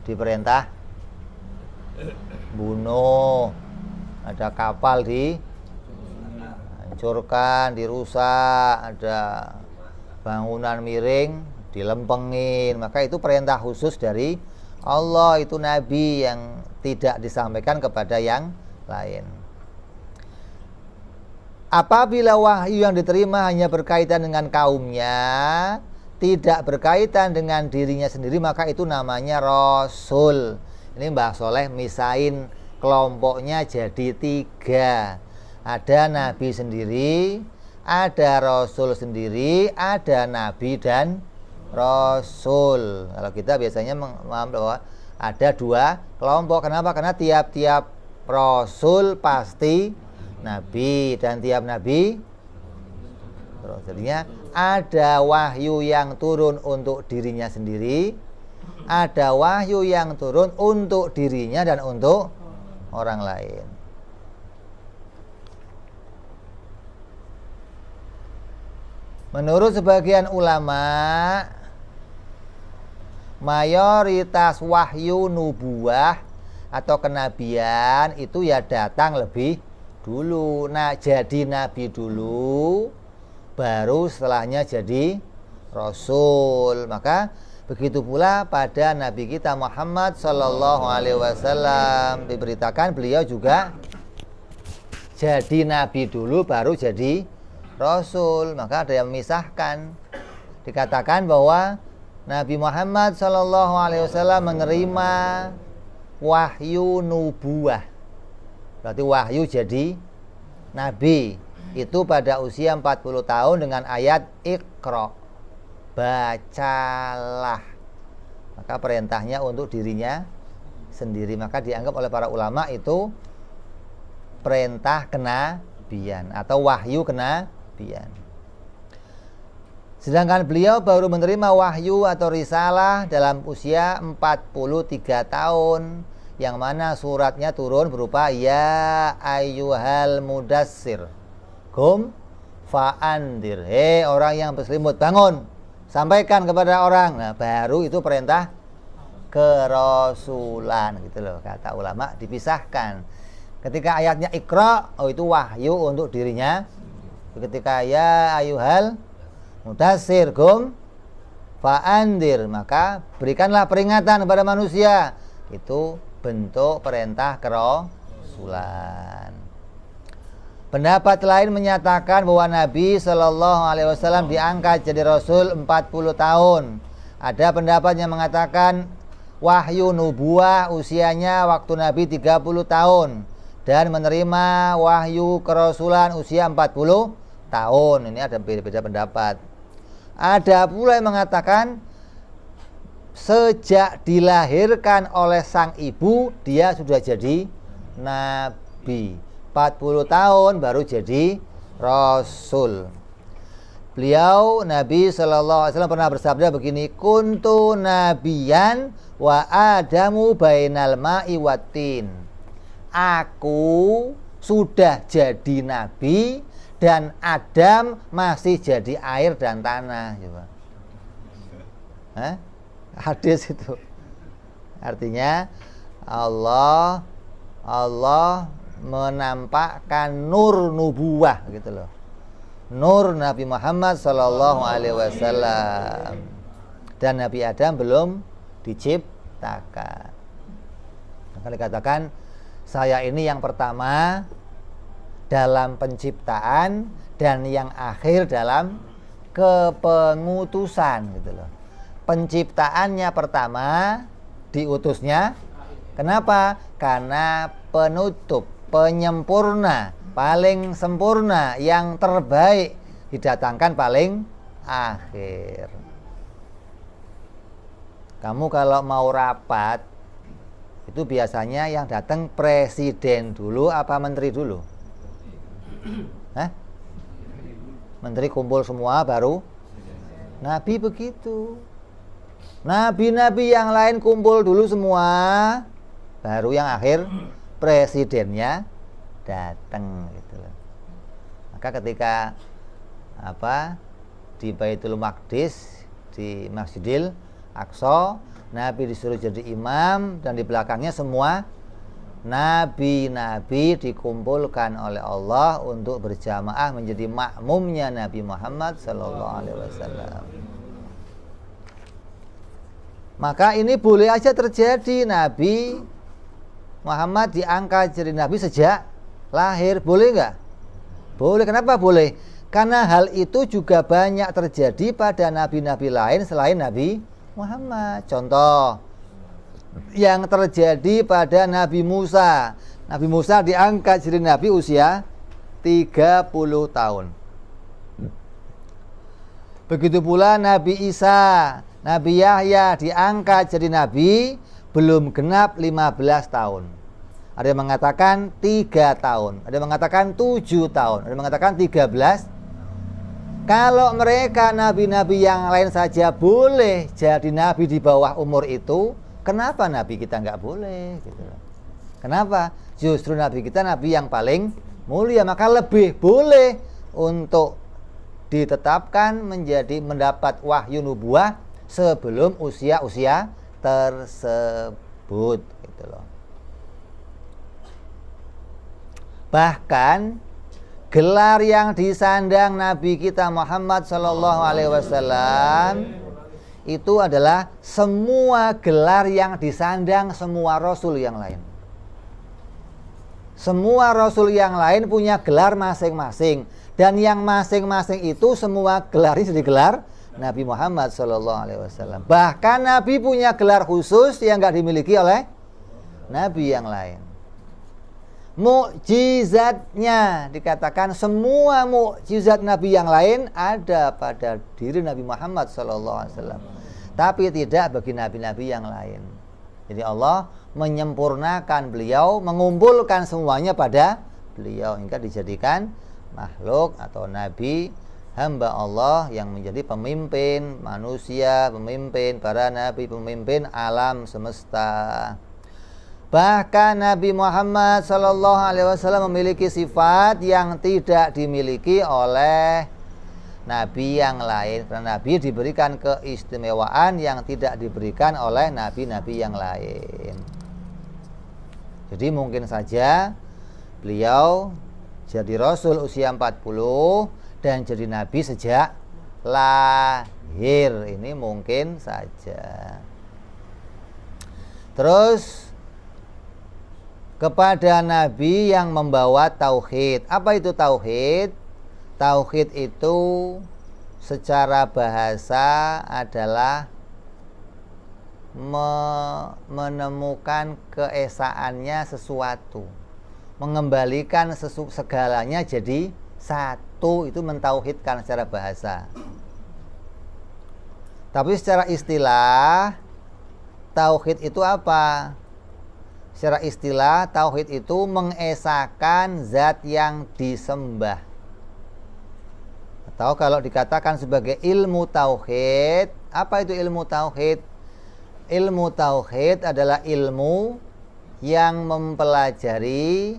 [SPEAKER 1] diperintah bunuh, ada kapal dihancurkan, dirusak, ada bangunan miring dilempengin, maka itu perintah khusus dari Allah, itu nabi yang tidak disampaikan kepada yang lain. Apabila wahyu yang diterima hanya berkaitan dengan kaumnya, tidak berkaitan dengan dirinya sendiri, maka itu namanya Rasul. Ini Mbah Soleh misain kelompoknya jadi 3. Ada nabi sendiri, ada Rasul sendiri, ada nabi dan Rasul. Kalau kita biasanya memahami bahwa ada 2 kelompok. Kenapa? Karena tiap-tiap Rasul pasti nabi, dan tiap nabi Rasul. Jadinya ada wahyu yang turun untuk dirinya sendiri, ada wahyu yang turun untuk dirinya dan untuk orang lain. Menurut sebagian ulama, mayoritas wahyu nubuah atau kenabian itu ya datang lebih dulu. Nah, jadi nabi dulu, baru setelahnya jadi Rasul. Maka begitu pula pada Nabi kita Muhammad Sallallahu Alaihi Wasallam, diberitakan beliau juga jadi nabi dulu, baru jadi Rasul. Maka ada yang memisahkan, dikatakan bahwa Nabi Muhammad Sallallahu Alaihi Wasallam menerima wahyu nubuah, berarti wahyu jadi nabi itu pada usia 40 tahun dengan ayat Iqra, bacalah. Maka perintahnya untuk dirinya sendiri, maka dianggap oleh para ulama itu perintah kenabian atau wahyu kenabian. Sedangkan beliau baru menerima wahyu atau risalah dalam usia 43 tahun, yang mana suratnya turun berupa ya ayyuhal mudassir Qum fa'andir, hei orang yang berselimut, bangun, sampaikan kepada orang. Nah, baru itu perintah kerasulan, gitu loh, kata ulama, dipisahkan. Ketika ayatnya Iqra, oh itu wahyu untuk dirinya. Ketika ya ayyuhal mudassir Qum fa'andir, maka berikanlah peringatan kepada manusia, itu bentuk perintah kerasulan. Pendapat lain menyatakan bahwa Nabi Shallallahu Alaihi Wasallam diangkat jadi Rasul 40 tahun. Ada pendapat yang mengatakan wahyu nubuah usianya waktu Nabi 30 tahun dan menerima wahyu kerasulan usia 40 tahun. Ini ada beda-beda pendapat. Ada pula yang mengatakan sejak dilahirkan oleh sang ibu dia sudah jadi nabi. 40 tahun baru jadi Rasul. Beliau Nabi SAW pernah bersabda begini, kuntu nabiyan wa adamu bainal ma'i watin. Aku sudah jadi nabi dan Adam masih jadi air dan tanah. Coba. Hadis itu. Artinya Allah menampakkan nur nubuwah gitu loh. Nur Nabi Muhammad sallallahu alaihi wasallam. Dan Nabi Adam belum diciptakan. Maka dikatakan saya ini yang pertama dalam penciptaan dan yang akhir dalam kepengutusan gitu loh. Penciptaannya pertama, diutusnya. Kenapa? Karena penutup, penyempurna, paling sempurna, yang terbaik didatangkan paling akhir. Kamu kalau mau rapat itu biasanya yang datang presiden dulu apa menteri dulu? Menteri kumpul semua baru Nabi begitu. Nabi-nabi yang lain kumpul dulu semua, baru yang akhir presidennya datang gitu loh. Maka ketika di Baitul Maqdis, di Masjidil Aqsa, Nabi disuruh jadi imam dan di belakangnya semua nabi-nabi dikumpulkan oleh Allah untuk berjamaah menjadi makmumnya Nabi Muhammad sallallahu alaihi wasallam. Maka ini boleh aja terjadi, Nabi Muhammad diangkat jadi Nabi sejak lahir. Boleh nggak? Boleh. Kenapa boleh? Karena hal itu juga banyak terjadi pada nabi-nabi lain selain Nabi Muhammad. Contoh yang terjadi pada Nabi Musa. Nabi Musa diangkat jadi Nabi usia 30 tahun. Begitu pula Nabi Isa, Nabi Yahya diangkat jadi Nabi belum genap 15 tahun. Ada yang mengatakan 3 tahun, ada yang mengatakan 7 tahun, ada yang mengatakan 13. Kalau mereka nabi-nabi yang lain saja boleh jadi nabi di bawah umur itu, kenapa nabi kita nggak boleh? Gitu. Kenapa? Justru nabi kita nabi yang paling mulia, maka lebih boleh untuk ditetapkan mendapat wahyu nubuwah sebelum usia-usia tersebut gitu loh. Bahkan gelar yang disandang Nabi kita Muhammad sallallahu alaihi wasallam itu adalah semua gelar yang disandang semua rasul yang lain. Semua rasul yang lain punya gelar masing-masing, dan yang masing-masing itu semua gelar ini digelar Nabi Muhammad SAW. Bahkan Nabi punya gelar khusus yang nggak dimiliki oleh Nabi yang lain. Mukjizatnya dikatakan semua mukjizat Nabi yang lain ada pada diri Nabi Muhammad SAW, tapi tidak bagi nabi-nabi yang lain. Jadi Allah menyempurnakan beliau, mengumpulkan semuanya pada beliau hingga dijadikan makhluk atau nabi, hamba Allah yang menjadi pemimpin manusia, pemimpin para nabi, pemimpin alam semesta. Bahkan Nabi Muhammad sallallahu alaihi wasallam memiliki sifat yang tidak dimiliki oleh nabi yang lain. Karena nabi diberikan keistimewaan yang tidak diberikan oleh nabi-nabi yang lain. Jadi mungkin saja beliau jadi rasul usia 40 dan jadi nabi sejak lahir. Ini mungkin saja. Terus kepada nabi yang membawa tauhid. Apa itu tauhid? Tauhid itu secara bahasa adalah menemukan keesaannya sesuatu, mengembalikan segalanya jadi satu, itu mentauhidkan secara bahasa. Tapi secara istilah, tauhid itu apa? secara istilah tauhid itu mengesahkan zat yang disembah. Atau kalau dikatakan sebagai ilmu tauhid, apa itu ilmu tauhid? Ilmu tauhid adalah ilmu yang mempelajari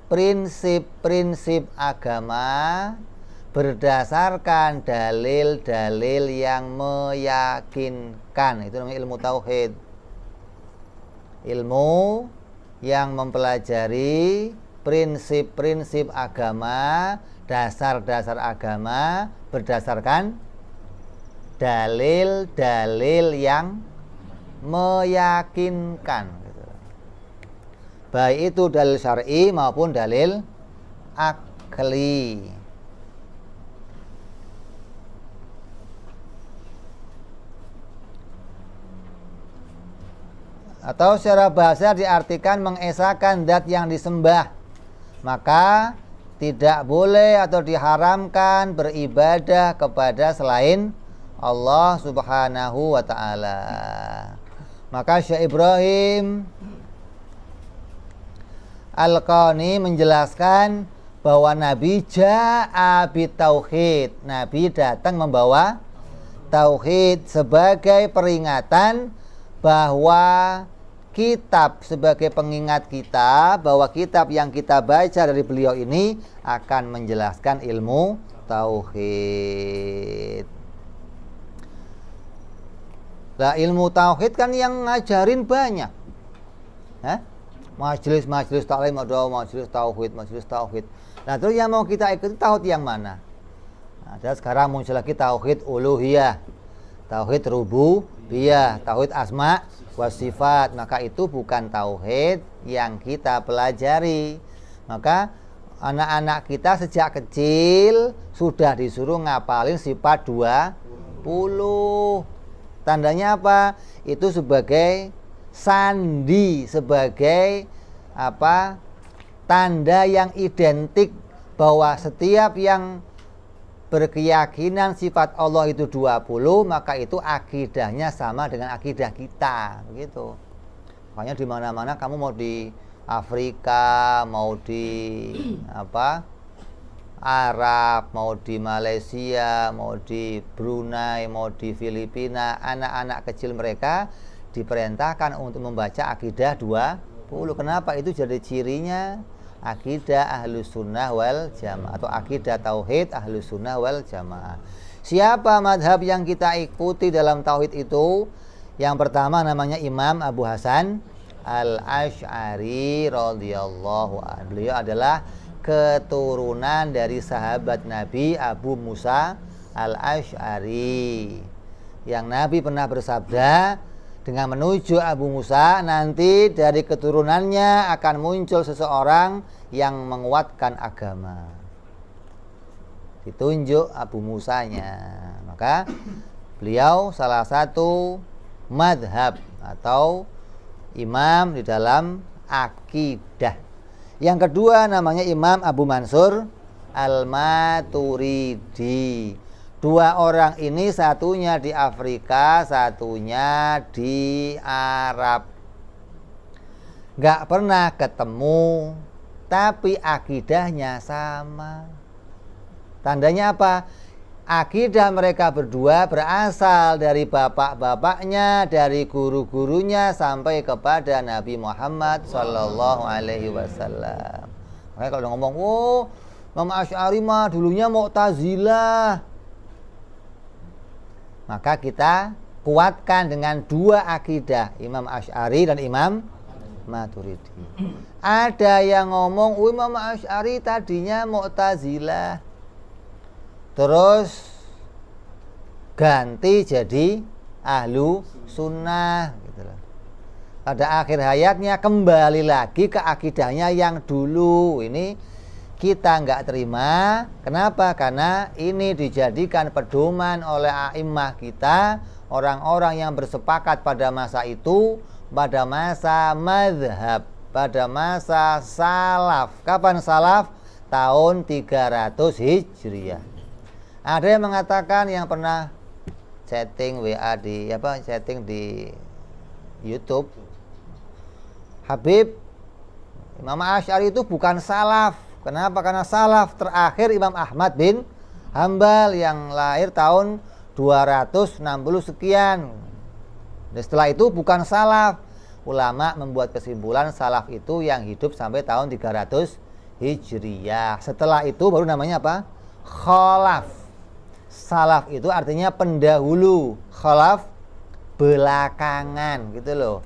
[SPEAKER 1] prinsip-prinsip agama berdasarkan dalil-dalil yang meyakinkan. Itu namanya ilmu tauhid. Ilmu yang mempelajari prinsip-prinsip agama, dasar-dasar agama berdasarkan dalil-dalil yang meyakinkan. Baik itu dalil syar'i maupun dalil akli. Atau secara bahasa diartikan mengesahkan zat yang disembah. Maka tidak boleh atau diharamkan beribadah kepada selain Allah Subhanahu wa ta'ala. Maka Syekh Ibrahim Al-Qani menjelaskan bahwa Nabi ja'a bitauhid. Nabi datang membawa tauhid sebagai peringatan bahwa kitab, sebagai pengingat kita bahwa kitab yang kita baca dari beliau ini akan menjelaskan ilmu tauhid. Nah, ilmu tauhid kan yang ngajarin banyak. Majelis taklim ada majelis tauhid. Nah, terus yang mau kita ikuti tauhid yang mana? Nah, dan sekarang muncul lagi tauhid uluhiyah, tauhid rububiyah, tauhid asma wa sifat. Maka itu bukan tauhid yang kita pelajari. Maka anak-anak kita sejak kecil sudah disuruh ngapalin sifat 20. Tandanya apa? Itu sebagai sandi, sebagai apa? Tanda yang identik bahwa setiap yang berkeyakinan sifat Allah itu 20, maka itu akidahnya sama dengan akidah kita, begitu. Makanya di mana-mana kamu mau di Afrika, mau di Arab, mau di Malaysia, mau di Brunei, mau di Filipina, anak-anak kecil mereka diperintahkan untuk membaca akidah 20. Kenapa? Itu jadi cirinya akidah Ahlus Sunnah wal Jamaah atau akidah tauhid Ahlus Sunnah wal Jamaah. Siapa madhab yang kita ikuti dalam tauhid itu? Yang pertama namanya Imam Abu Hasan Al-Asy'ari radhiyallahu anhu. Beliau adalah keturunan dari sahabat Nabi Abu Musa Al-Asy'ari. Yang Nabi pernah bersabda, dengan menuju Abu Musa, nanti dari keturunannya akan muncul seseorang yang menguatkan agama. Ditunjuk Abu Musanya. Maka beliau salah satu madhab atau imam di dalam akidah. Yang kedua namanya Imam Abu Mansur Al-Maturidi. Dua orang ini satunya di Afrika, satunya di Arab. Gak pernah ketemu, tapi akidahnya sama. Tandanya apa? Akidah mereka berdua berasal dari bapak-bapaknya, dari guru-gurunya sampai kepada Nabi Muhammad Sallallahu Alaihi Wasallam. Makanya kalau ngomong, oh, Imam Asy'ari mah dulunya Mu'tazilah, maka kita kuatkan dengan dua akidah, Imam Asy'ari dan Imam Maturidi. Ada yang ngomong, Imam Asy'ari tadinya Mu'tazilah, terus ganti jadi Ahlu Sunnah gitu loh. Pada akhir hayatnya kembali lagi ke akidahnya yang dulu. Ini kita nggak terima. Kenapa? Karena ini dijadikan pedoman oleh a'immah kita, orang-orang yang bersepakat pada masa itu, pada masa madhab, pada masa salaf. Kapan salaf? Tahun 300 Hijriah. Ada yang mengatakan, yang pernah chatting WA di chatting di YouTube, Habib, Imam Asy'ari itu bukan salaf. Kenapa? Karena salaf terakhir Imam Ahmad bin Hambal yang lahir tahun 260 sekian. Dan setelah itu bukan salaf. Ulama membuat kesimpulan salaf itu yang hidup sampai tahun 300 Hijriyah. Setelah itu baru namanya apa? Khalaf. Salaf itu artinya pendahulu, khalaf belakangan gitu loh.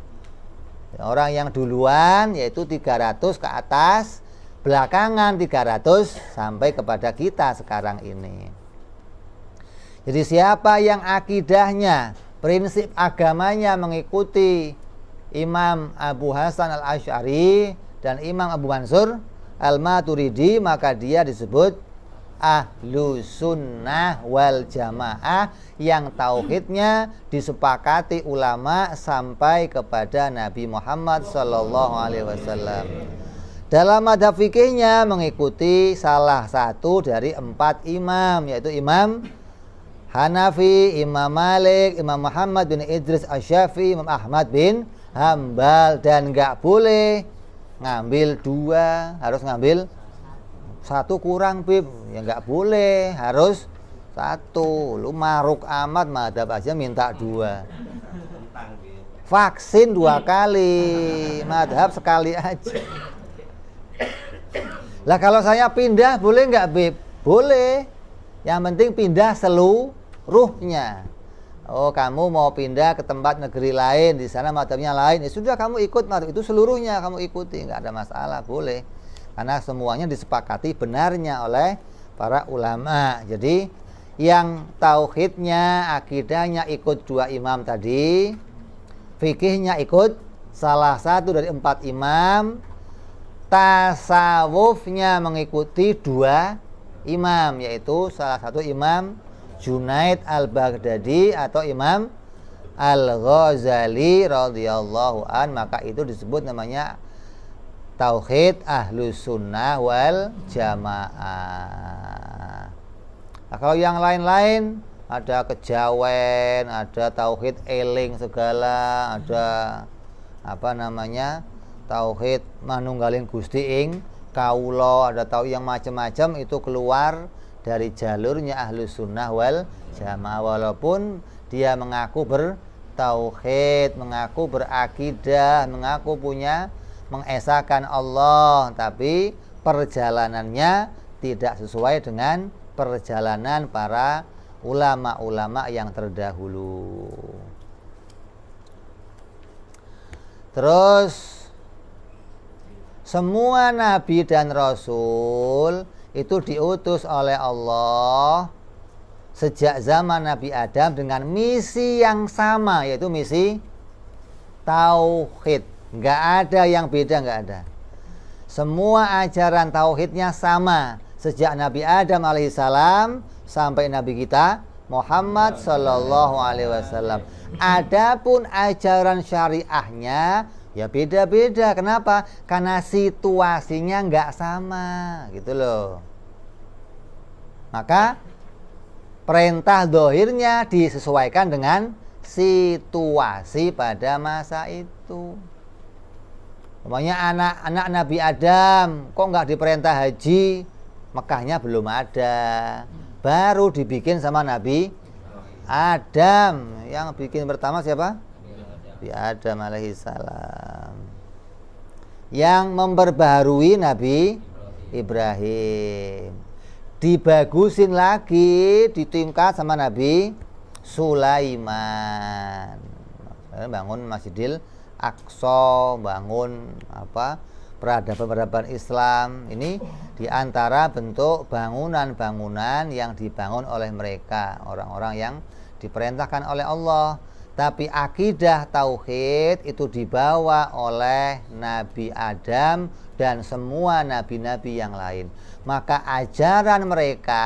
[SPEAKER 1] Orang yang duluan yaitu 300 ke atas, belakangan 300 sampai kepada kita sekarang ini. Jadi siapa yang akidahnya, prinsip agamanya mengikuti Imam Abu Hasan Al-Asy'ari dan Imam Abu Mansur Al-Maturidi, maka dia disebut ahlu sunnah wal jamaah yang tauhidnya disepakati ulama sampai kepada Nabi Muhammad SAW. Dalam madhab fikihnya mengikuti salah satu dari 4 imam, yaitu Imam Hanafi, Imam Malik, Imam Muhammad bin Idris Asy-Syafi'i, Imam Ahmad bin Hambal. Dan gak boleh ngambil 2, harus ngambil 1 kurang, Bib. Ya gak boleh, harus 1. Lu maruk amat madhab aja minta 2. Vaksin 2 kali, madhab sekali aja. Lah kalau saya pindah boleh nggak, Bib? Boleh. Yang penting pindah seluruhnya. Oh, kamu mau pindah ke tempat negeri lain, di sana madhabnya lain, ya sudah kamu ikut madhab itu seluruhnya kamu ikuti, nggak ada masalah, boleh. Karena semuanya disepakati benarnya oleh para ulama. Jadi yang tauhidnya, akidahnya ikut 2 imam tadi, fikihnya ikut salah satu dari 4 imam, tasawufnya mengikuti 2 imam, yaitu salah satu Imam Junaid Al-Baghdadi atau Imam Al-Ghazali radhiyallahu an, maka itu disebut namanya tauhid ahlus sunnah wal jamaah. Nah, kalau yang lain-lain ada kejawen, ada tauhid eling segala, ada apa namanya tauhid manunggalin Gusti ing kaulo, ada tauhid yang macam-macam, itu keluar dari jalurnya ahlus sunnah wal jamaah. Walaupun dia mengaku bertauhid, mengaku berakidah, mengaku punya mengesahkan Allah, tapi perjalanannya tidak sesuai dengan perjalanan para ulama-ulama yang terdahulu. Terus semua nabi dan rasul itu diutus oleh Allah sejak zaman Nabi Adam dengan misi yang sama, yaitu misi tauhid. Nggak ada yang beda, nggak ada. Semua ajaran tauhidnya sama sejak Nabi Adam alaihissalam sampai Nabi kita Muhammad sallallahu alaihi wasallam. Adapun ajaran syariahnya ya beda-beda. Kenapa? Karena situasinya nggak sama, gitu loh. Maka perintah zahirnya disesuaikan dengan situasi pada masa itu. Umpamanya anak-anak Nabi Adam kok nggak diperintah haji, Mekahnya belum ada, baru dibikin sama Nabi Adam. Yang bikin pertama siapa? Nabi Adam alaihissalam. Yang memperbaharui Nabi Ibrahim. Dibagusin lagi, ditingkat sama Nabi Sulaiman. Bangun Masjidil Aqsa, bangun peradaban Islam. Ini diantara bentuk bangunan-bangunan yang dibangun oleh mereka, orang-orang yang diperintahkan oleh Allah. Tapi akidah tauhid itu dibawa oleh Nabi Adam dan semua nabi-nabi yang lain. Maka ajaran mereka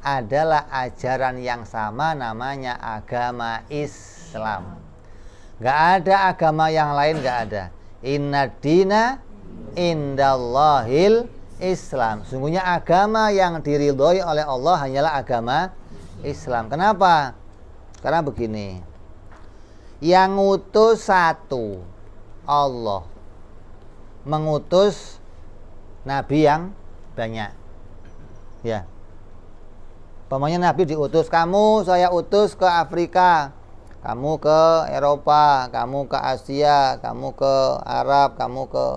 [SPEAKER 1] adalah ajaran yang sama, namanya agama Islam. Gak ada agama yang lain, gak ada. Inna dina indallahil Islam. Sungguhnya agama yang diridhoi oleh Allah hanyalah agama Islam. Kenapa? Karena begini, yang ngutus satu, Allah mengutus nabi yang banyak. Ya. Pokoknya nabi diutus, kamu saya utus ke Afrika, kamu ke Eropa, kamu ke Asia, kamu ke Arab, kamu ke...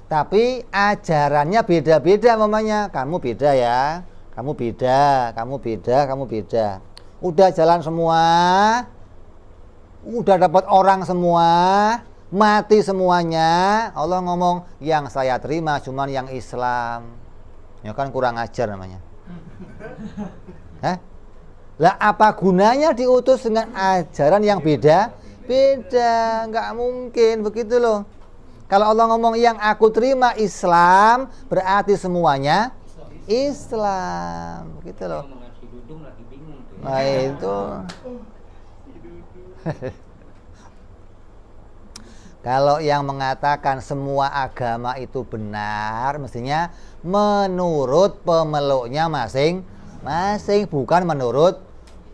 [SPEAKER 1] Tapi ajarannya beda-beda mamanya. Kamu beda ya, kamu beda, kamu beda, kamu beda. Udah jalan semua, udah dapat orang semua, mati semuanya. Allah ngomong, yang saya terima cuman yang Islam. Ya kan kurang ajar namanya. Hah? Lah apa gunanya diutus dengan ajaran yang beda? Beda, nggak mungkin begitu loh. Kalau Allah ngomong yang aku terima Islam, berarti semuanya Islam, gitu loh. Nah itu. Kalau yang mengatakan semua agama itu benar, mestinya menurut pemeluknya masing-masing, bukan menurut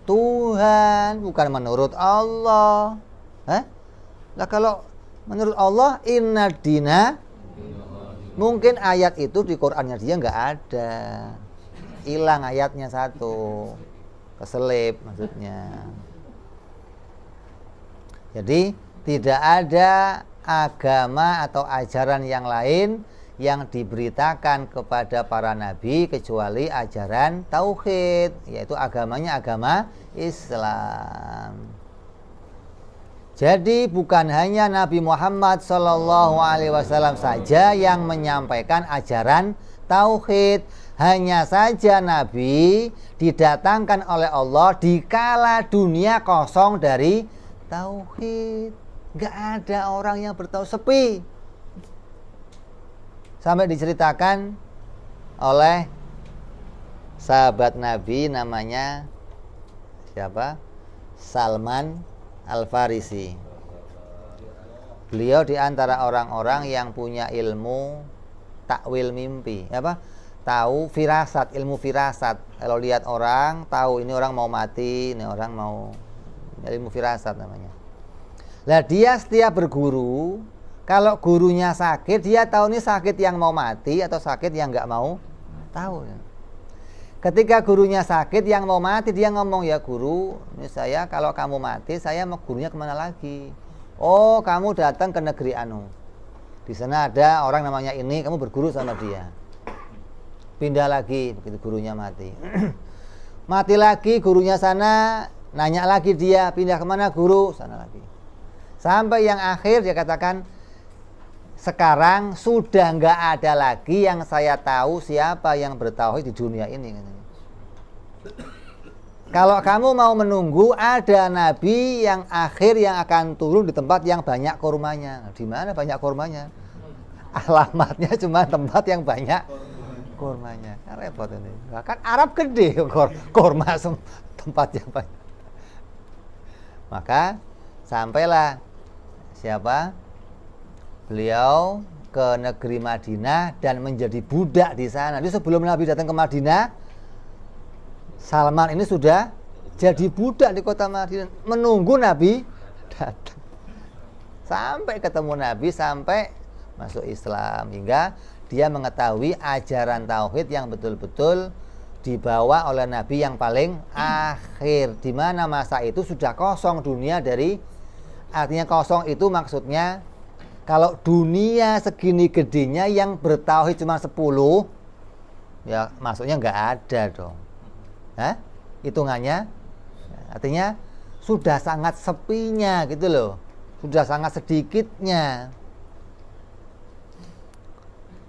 [SPEAKER 1] Tuhan, bukan menurut Allah. Hah? Lah kalau menurut Allah, inna dina, mungkin ayat itu di Qur'annya dia nggak ada, hilang ayatnya satu, keselip maksudnya. Jadi tidak ada agama atau ajaran yang lain yang diberitakan kepada para nabi kecuali ajaran tauhid, yaitu agamanya agama Islam. Jadi bukan hanya Nabi Muhammad SAW saja yang menyampaikan ajaran tauhid, hanya saja Nabi didatangkan oleh Allah di kala dunia kosong dari tauhid. Nggak ada orang yang bertauhid, sepi. Sampai diceritakan oleh sahabat Nabi namanya siapa? Salman Al-Farisi. Beliau di antara orang-orang yang punya ilmu takwil mimpi, tahu firasat, ilmu firasat. Kalau lihat orang, tahu ini orang mau mati, ini orang mau, ilmu firasat namanya. Lah dia setiap berguru, kalau gurunya sakit, dia tahu ini sakit yang mau mati atau sakit yang nggak mau tahu. Ketika gurunya sakit yang mau mati, dia ngomong, ya guru, ini saya kalau kamu mati, saya mau gurunya kemana lagi? Oh, kamu datang ke negeri anu. Di sana ada orang namanya ini, kamu berguru sama dia. Pindah lagi, begitu gurunya mati. Mati lagi gurunya sana, nanya lagi dia, pindah kemana guru? Sana lagi. Sampai yang akhir dia katakan, sekarang sudah nggak ada lagi yang saya tahu siapa yang bertauhid di dunia ini. Kalau kamu mau menunggu, ada nabi yang akhir yang akan turun di tempat yang banyak kurmanya. Di mana banyak kurmanya? Alamatnya cuma tempat yang banyak kurmanya. Kan repot ini. Kan Arab gede, kurma tempat yang banyak. Maka sampailah siapa? Beliau ke negeri Madinah dan menjadi budak di sana. Jadi sebelum Nabi datang ke Madinah, Salman ini sudah jadi budak di kota Madinah, menunggu Nabi datang. Sampai ketemu Nabi, sampai masuk Islam, hingga dia mengetahui ajaran tauhid yang betul-betul dibawa oleh Nabi yang paling akhir, di mana masa itu sudah kosong dunia dari, artinya kosong itu maksudnya kalau dunia segini gedenya yang bertauhid cuma 10, ya maksudnya nggak ada dong. Hah? Hitungannya artinya sudah sangat sepinya gitu loh, sudah sangat sedikitnya.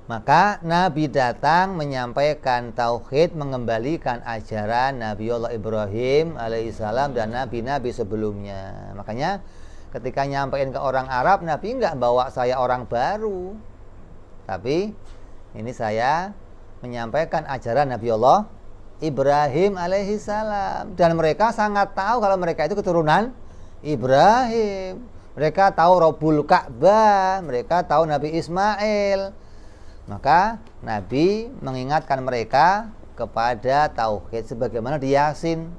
[SPEAKER 1] Maka Nabi datang menyampaikan tauhid, mengembalikan ajaran Nabi Allah Ibrahim alaihissalam dan nabi-nabi sebelumnya. Makanya ketika nyampein ke orang Arab, Nabi enggak bawa saya orang baru, tapi ini saya menyampaikan ajaran Nabi Allah Ibrahim alaihissalam. Dan mereka sangat tahu kalau mereka itu keturunan Ibrahim. Mereka tahu Rabbul Ka'bah, mereka tahu Nabi Ismail. Maka Nabi mengingatkan mereka kepada tauhid sebagaimana di Yasin.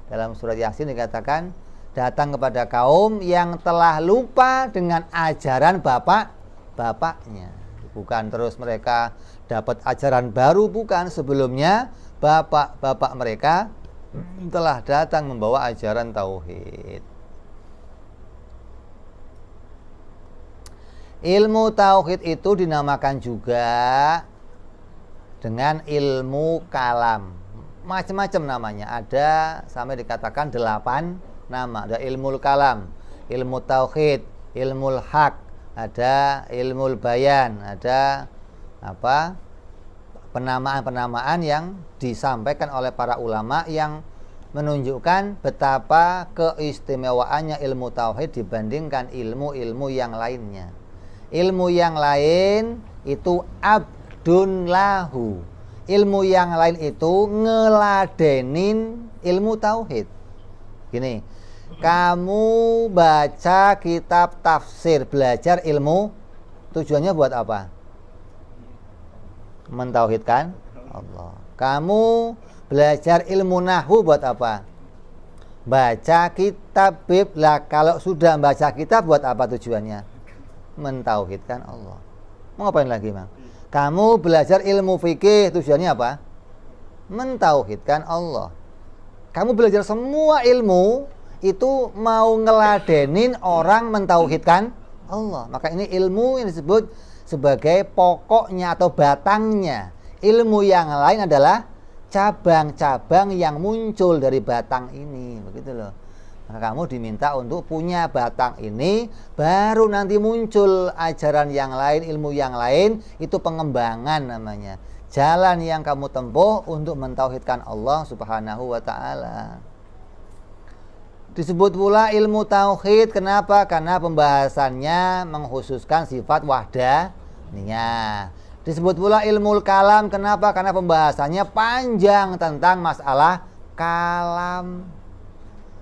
[SPEAKER 1] Dalam surat Yasin dikatakan, datang kepada kaum yang telah lupa dengan ajaran bapaknya. Bukan terus mereka dapat ajaran baru, bukan. Sebelumnya bapak-bapak mereka telah datang membawa ajaran tauhid. Ilmu tauhid itu dinamakan juga dengan ilmu kalam. Macam-macam namanya. Ada sampai dikatakan 8 nama. Ada ilmu kalam, ilmu tauhid, ilmu hak, ada ilmu bayan, ada penamaan-penamaan yang disampaikan oleh para ulama yang menunjukkan betapa keistimewaannya ilmu tauhid dibandingkan ilmu-ilmu yang lainnya. Ilmu yang lain itu abdun lahu. Ilmu yang lain itu ngeladenin ilmu tauhid. Gini, kamu baca kitab tafsir, belajar ilmu, tujuannya buat apa? Mentauhidkan Allah. Kamu belajar ilmu nahwu buat apa? Baca kitab bib. Lah kalau sudah baca kitab buat apa tujuannya? Mentauhidkan Allah. Mau ngapain lagi, Mang? Kamu belajar ilmu fikih, tujuannya apa? Mentauhidkan Allah. Kamu belajar semua ilmu itu mau ngeladenin orang mentauhidkan Allah. Maka ini ilmu yang disebut sebagai pokoknya atau batangnya. Ilmu yang lain adalah cabang-cabang yang muncul dari batang ini. Begitu loh. Maka kamu diminta untuk punya batang ini, baru nanti muncul ajaran yang lain, ilmu yang lain, itu pengembangan namanya. Jalan yang kamu tempuh untuk mentauhidkan Allah Subhanahu wa ta'ala. Disebut pula ilmu tauhid, kenapa? Karena pembahasannya mengkhususkan sifat wahdaniyah. Disebut pula ilmu kalam, kenapa? Karena pembahasannya panjang tentang masalah kalam.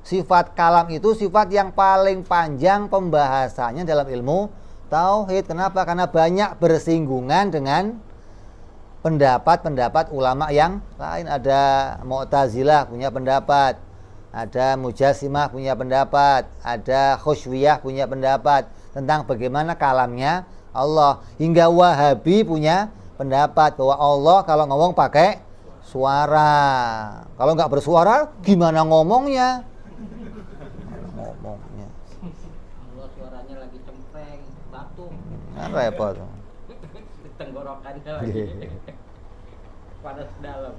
[SPEAKER 1] Sifat kalam itu sifat yang paling panjang pembahasannya dalam ilmu tauhid. Kenapa? Karena banyak bersinggungan dengan pendapat-pendapat ulama yang lain. Ada Mu'tazilah punya pendapat, ada Mujassimah punya pendapat, ada Khusyawiyah punya pendapat tentang bagaimana kalamnya Allah. Hingga Wahabi punya pendapat bahwa Allah kalau ngomong pakai suara. Kalau nggak bersuara, gimana ngomongnya?
[SPEAKER 2] Allah suaranya lagi cempreng, batuk.
[SPEAKER 1] Kan repot.
[SPEAKER 2] Tenggorokannya lagi panas dalam.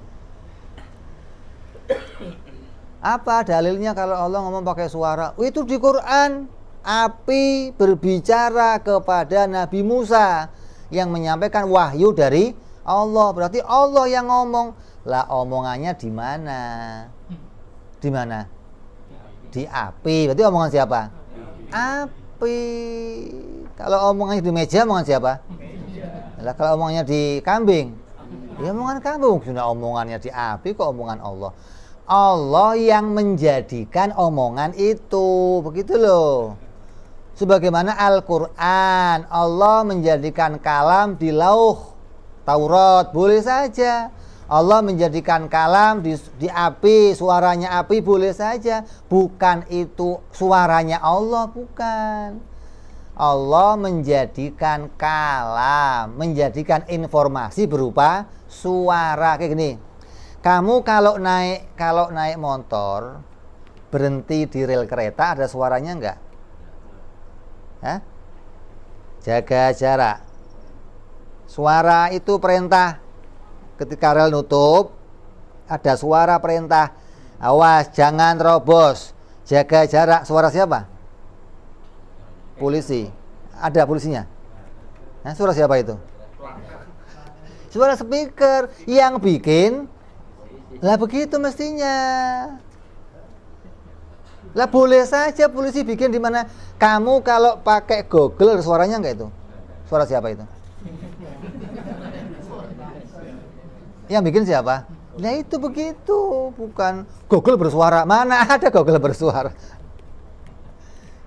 [SPEAKER 1] Apa dalilnya kalau Allah ngomong pakai suara? Itu di Quran. Api berbicara kepada Nabi Musa yang menyampaikan wahyu dari Allah. Berarti Allah yang ngomong. Lah omongannya di mana? Di mana? Di api. Berarti omongan siapa? Api. Kalau omongannya di meja, omongan siapa? Lah kalau omongannya di kambing, ya omongan kambing. Sudah omongannya di api, kok omongan Allah? Allah yang menjadikan omongan itu. Begitu loh. Sebagaimana Al-Quran, Allah menjadikan kalam di lauh Taurat, boleh saja. Allah menjadikan kalam di api, suaranya api, boleh saja. Bukan itu suaranya Allah, bukan. Allah menjadikan kalam, menjadikan informasi berupa suara. Kayak gini, kamu kalau naik motor, berhenti di rel kereta, ada suaranya enggak? Hah? Jaga jarak. Suara itu perintah. Ketika rel nutup, ada suara perintah. Awas, jangan terobos. Jaga jarak. Suara siapa? Polisi. Ada polisinya? Nah, suara siapa itu? Suara speaker. Yang bikin, lah begitu mestinya. Lah boleh saja polisi bikin di mana. Kamu kalau pakai Google, suaranya enggak itu? Suara siapa itu? Yang bikin siapa? Nah itu begitu, bukan Google bersuara. Mana ada Google bersuara?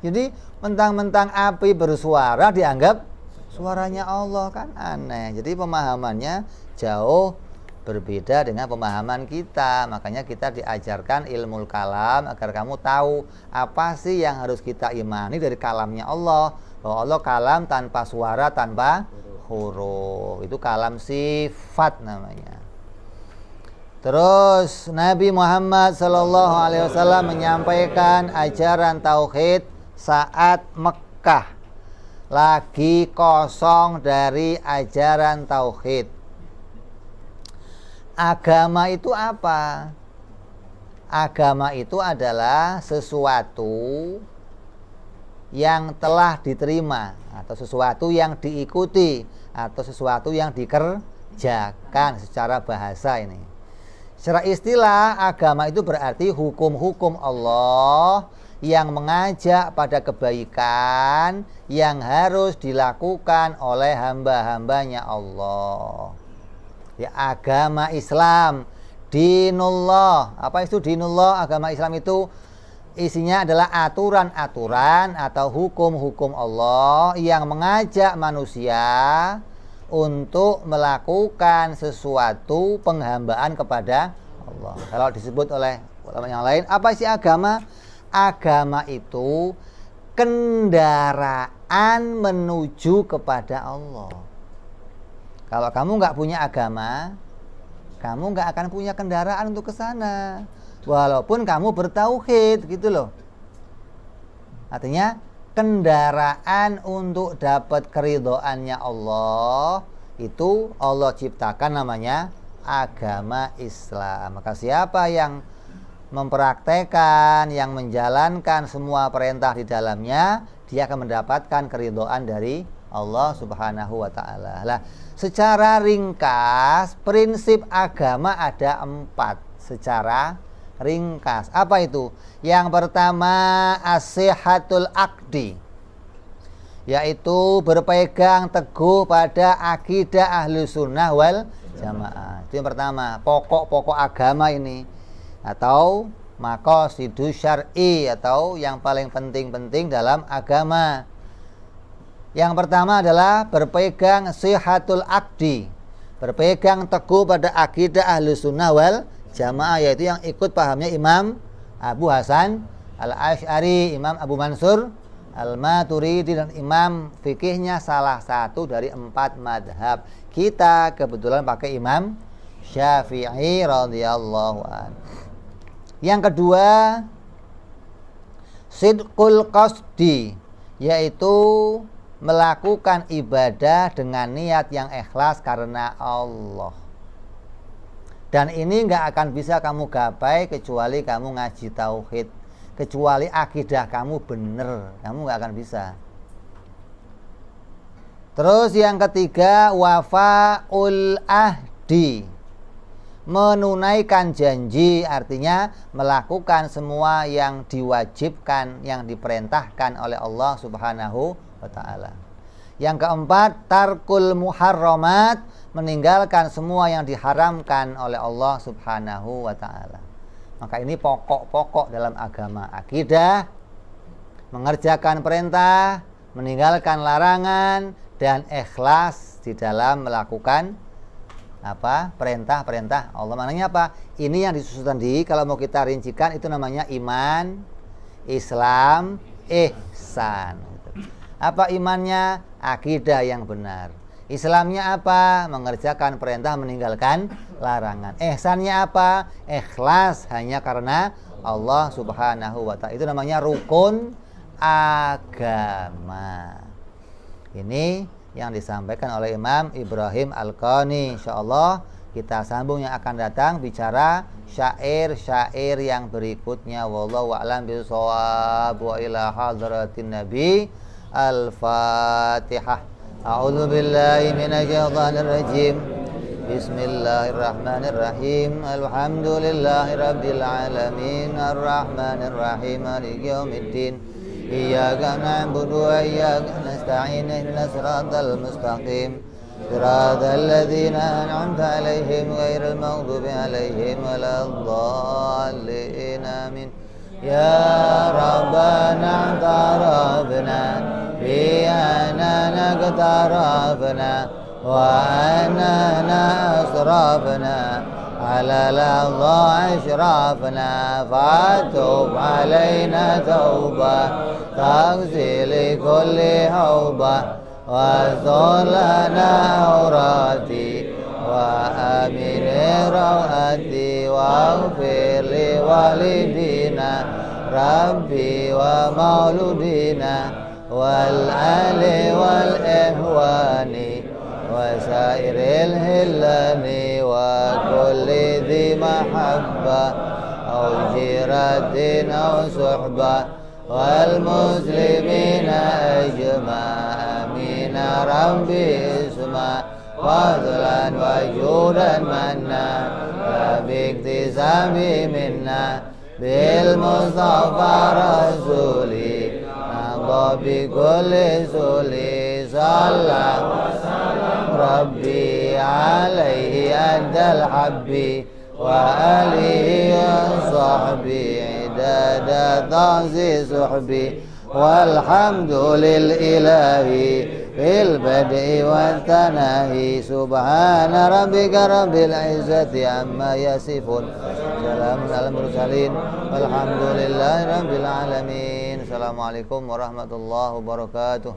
[SPEAKER 1] Jadi mentang-mentang api bersuara dianggap suaranya Allah, kan aneh. Jadi pemahamannya jauh berbeda dengan pemahaman kita. Makanya kita diajarkan ilmu kalam agar kamu tahu apa sih yang harus kita imani dari kalamnya Allah. Bahwa Allah kalam tanpa suara, tanpa huruf. Itu kalam sifat namanya. Terus Nabi Muhammad SAW menyampaikan ajaran tauhid saat Mekah lagi kosong dari ajaran tauhid. Agama itu apa? Agama itu adalah sesuatu yang telah diterima, atau sesuatu yang diikuti, atau sesuatu yang dikerjakan secara bahasa ini. Secara istilah, agama itu berarti hukum-hukum Allah yang mengajak pada kebaikan yang harus dilakukan oleh hamba-hambanya Allah. Ya, agama Islam, dinullah. Apa itu dinullah? Agama Islam itu isinya adalah aturan-aturan atau hukum-hukum Allah yang mengajak manusia untuk melakukan sesuatu penghambaan kepada Allah. Kalau disebut oleh ulama yang lain, apa isi agama? Agama itu kendaraan menuju kepada Allah. Kalau kamu nggak punya agama, kamu nggak akan punya kendaraan untuk ke sana. Walaupun kamu bertauhid, gitu loh. Artinya kendaraan untuk dapat keridhoannya Allah itu Allah ciptakan, namanya agama Islam. Maka siapa yang mempraktekkan, yang menjalankan semua perintah di dalamnya, dia akan mendapatkan keridhaan dari Allah Subhanahu wa ta'ala. Lah, secara ringkas, prinsip agama ada 4 secara ringkas. Apa itu? Yang pertama, as-sihhatul aqdi, yaitu berpegang teguh pada akidah ahlu sunnah wal jamaah. Itu yang pertama, pokok-pokok agama ini, atau maqasidus syar'i, atau yang paling penting-penting dalam agama. Yang pertama adalah berpegang sihhatul aqdi, berpegang teguh pada akidah ahlu sunnah wal jamaah, yaitu yang ikut pahamnya Imam Abu Hasan Al-Asy'ari, Imam Abu Mansur Al-Maturidi, dan imam fikihnya salah satu dari 4 madhab. Kita kebetulan pakai Imam Syafi'i radhiyallahu anhu. Yang kedua, sidqul qasdi, yaitu melakukan ibadah dengan niat yang ikhlas karena Allah. Dan ini nggak akan bisa kamu gapai kecuali kamu ngaji tauhid, kecuali akidah kamu benar, kamu nggak akan bisa. Terus yang ketiga, wafaul ahdi, menunaikan janji, artinya melakukan semua yang diwajibkan, yang diperintahkan oleh Allah Subhanahu wa ta'ala. Yang keempat, tarkul muharramat, meninggalkan semua yang diharamkan oleh Allah Subhanahu wa ta'ala. Maka ini pokok-pokok dalam agama. Akidah, mengerjakan perintah, meninggalkan larangan, dan ikhlas di dalam melakukan perintah-perintah Allah. Maknanya apa? Ini yang disusun tadi, kalau mau kita rincikan, itu namanya iman, Islam, ihsan. Apa imannya? Akidah yang benar. Islamnya apa? Mengerjakan perintah, meninggalkan larangan. Ihsannya apa? Ikhlas hanya karena Allah Subhanahu wa ta'ala. Itu namanya rukun agama. Ini yang disampaikan oleh Imam Ibrahim Al-Qani. Insyaallah kita sambung yang akan datang bicara syair-syair yang berikutnya. Wallahu a'lam bishawab. Wa ila hadratin nabi. Al-Fatihah. A'udzu billahi minasyaitonir rajim. Bismillahirrahmanirrahim. Alhamdulillahirabbil alamin. Arrahmanir rahim. Maliki yaumiddin. Iyyaka na'budu wa iyyaka nasta'in. Ihdinas siratal mustaqim. Siratal ladzina an'amta 'alaihim ghairil maghdubi 'alaihim waladdallin. Amin. Ya Rabbana tarabna bi anana qatarabna وأننا أسرفنا على لظى أشرافنا فاتوب علينا توبة تغسل كل حوبة واستر لنا عوراتي وآمن رواتي واغفر لوالدينا ربي ومولودينا والآل والإخوان وسائر الهلان وكل ذي محبة أو جيرة أو صحبة والمسلمين أجمع آمين ربي اسمع فضلا وجودا منا لا باكتساب منا بالمصطفى رسولي نرضى بكل سولي صلى ربي عليه أنت الحبي وآله وصحبه عداد طعز صحبي والحمد للإله في البدء والتناهي سبحان ربك رب العزة عما يصفون سلام على المرسلين والحمد لله رب العالمين. Assalamualaikum warahmatullahi wabarakatuh.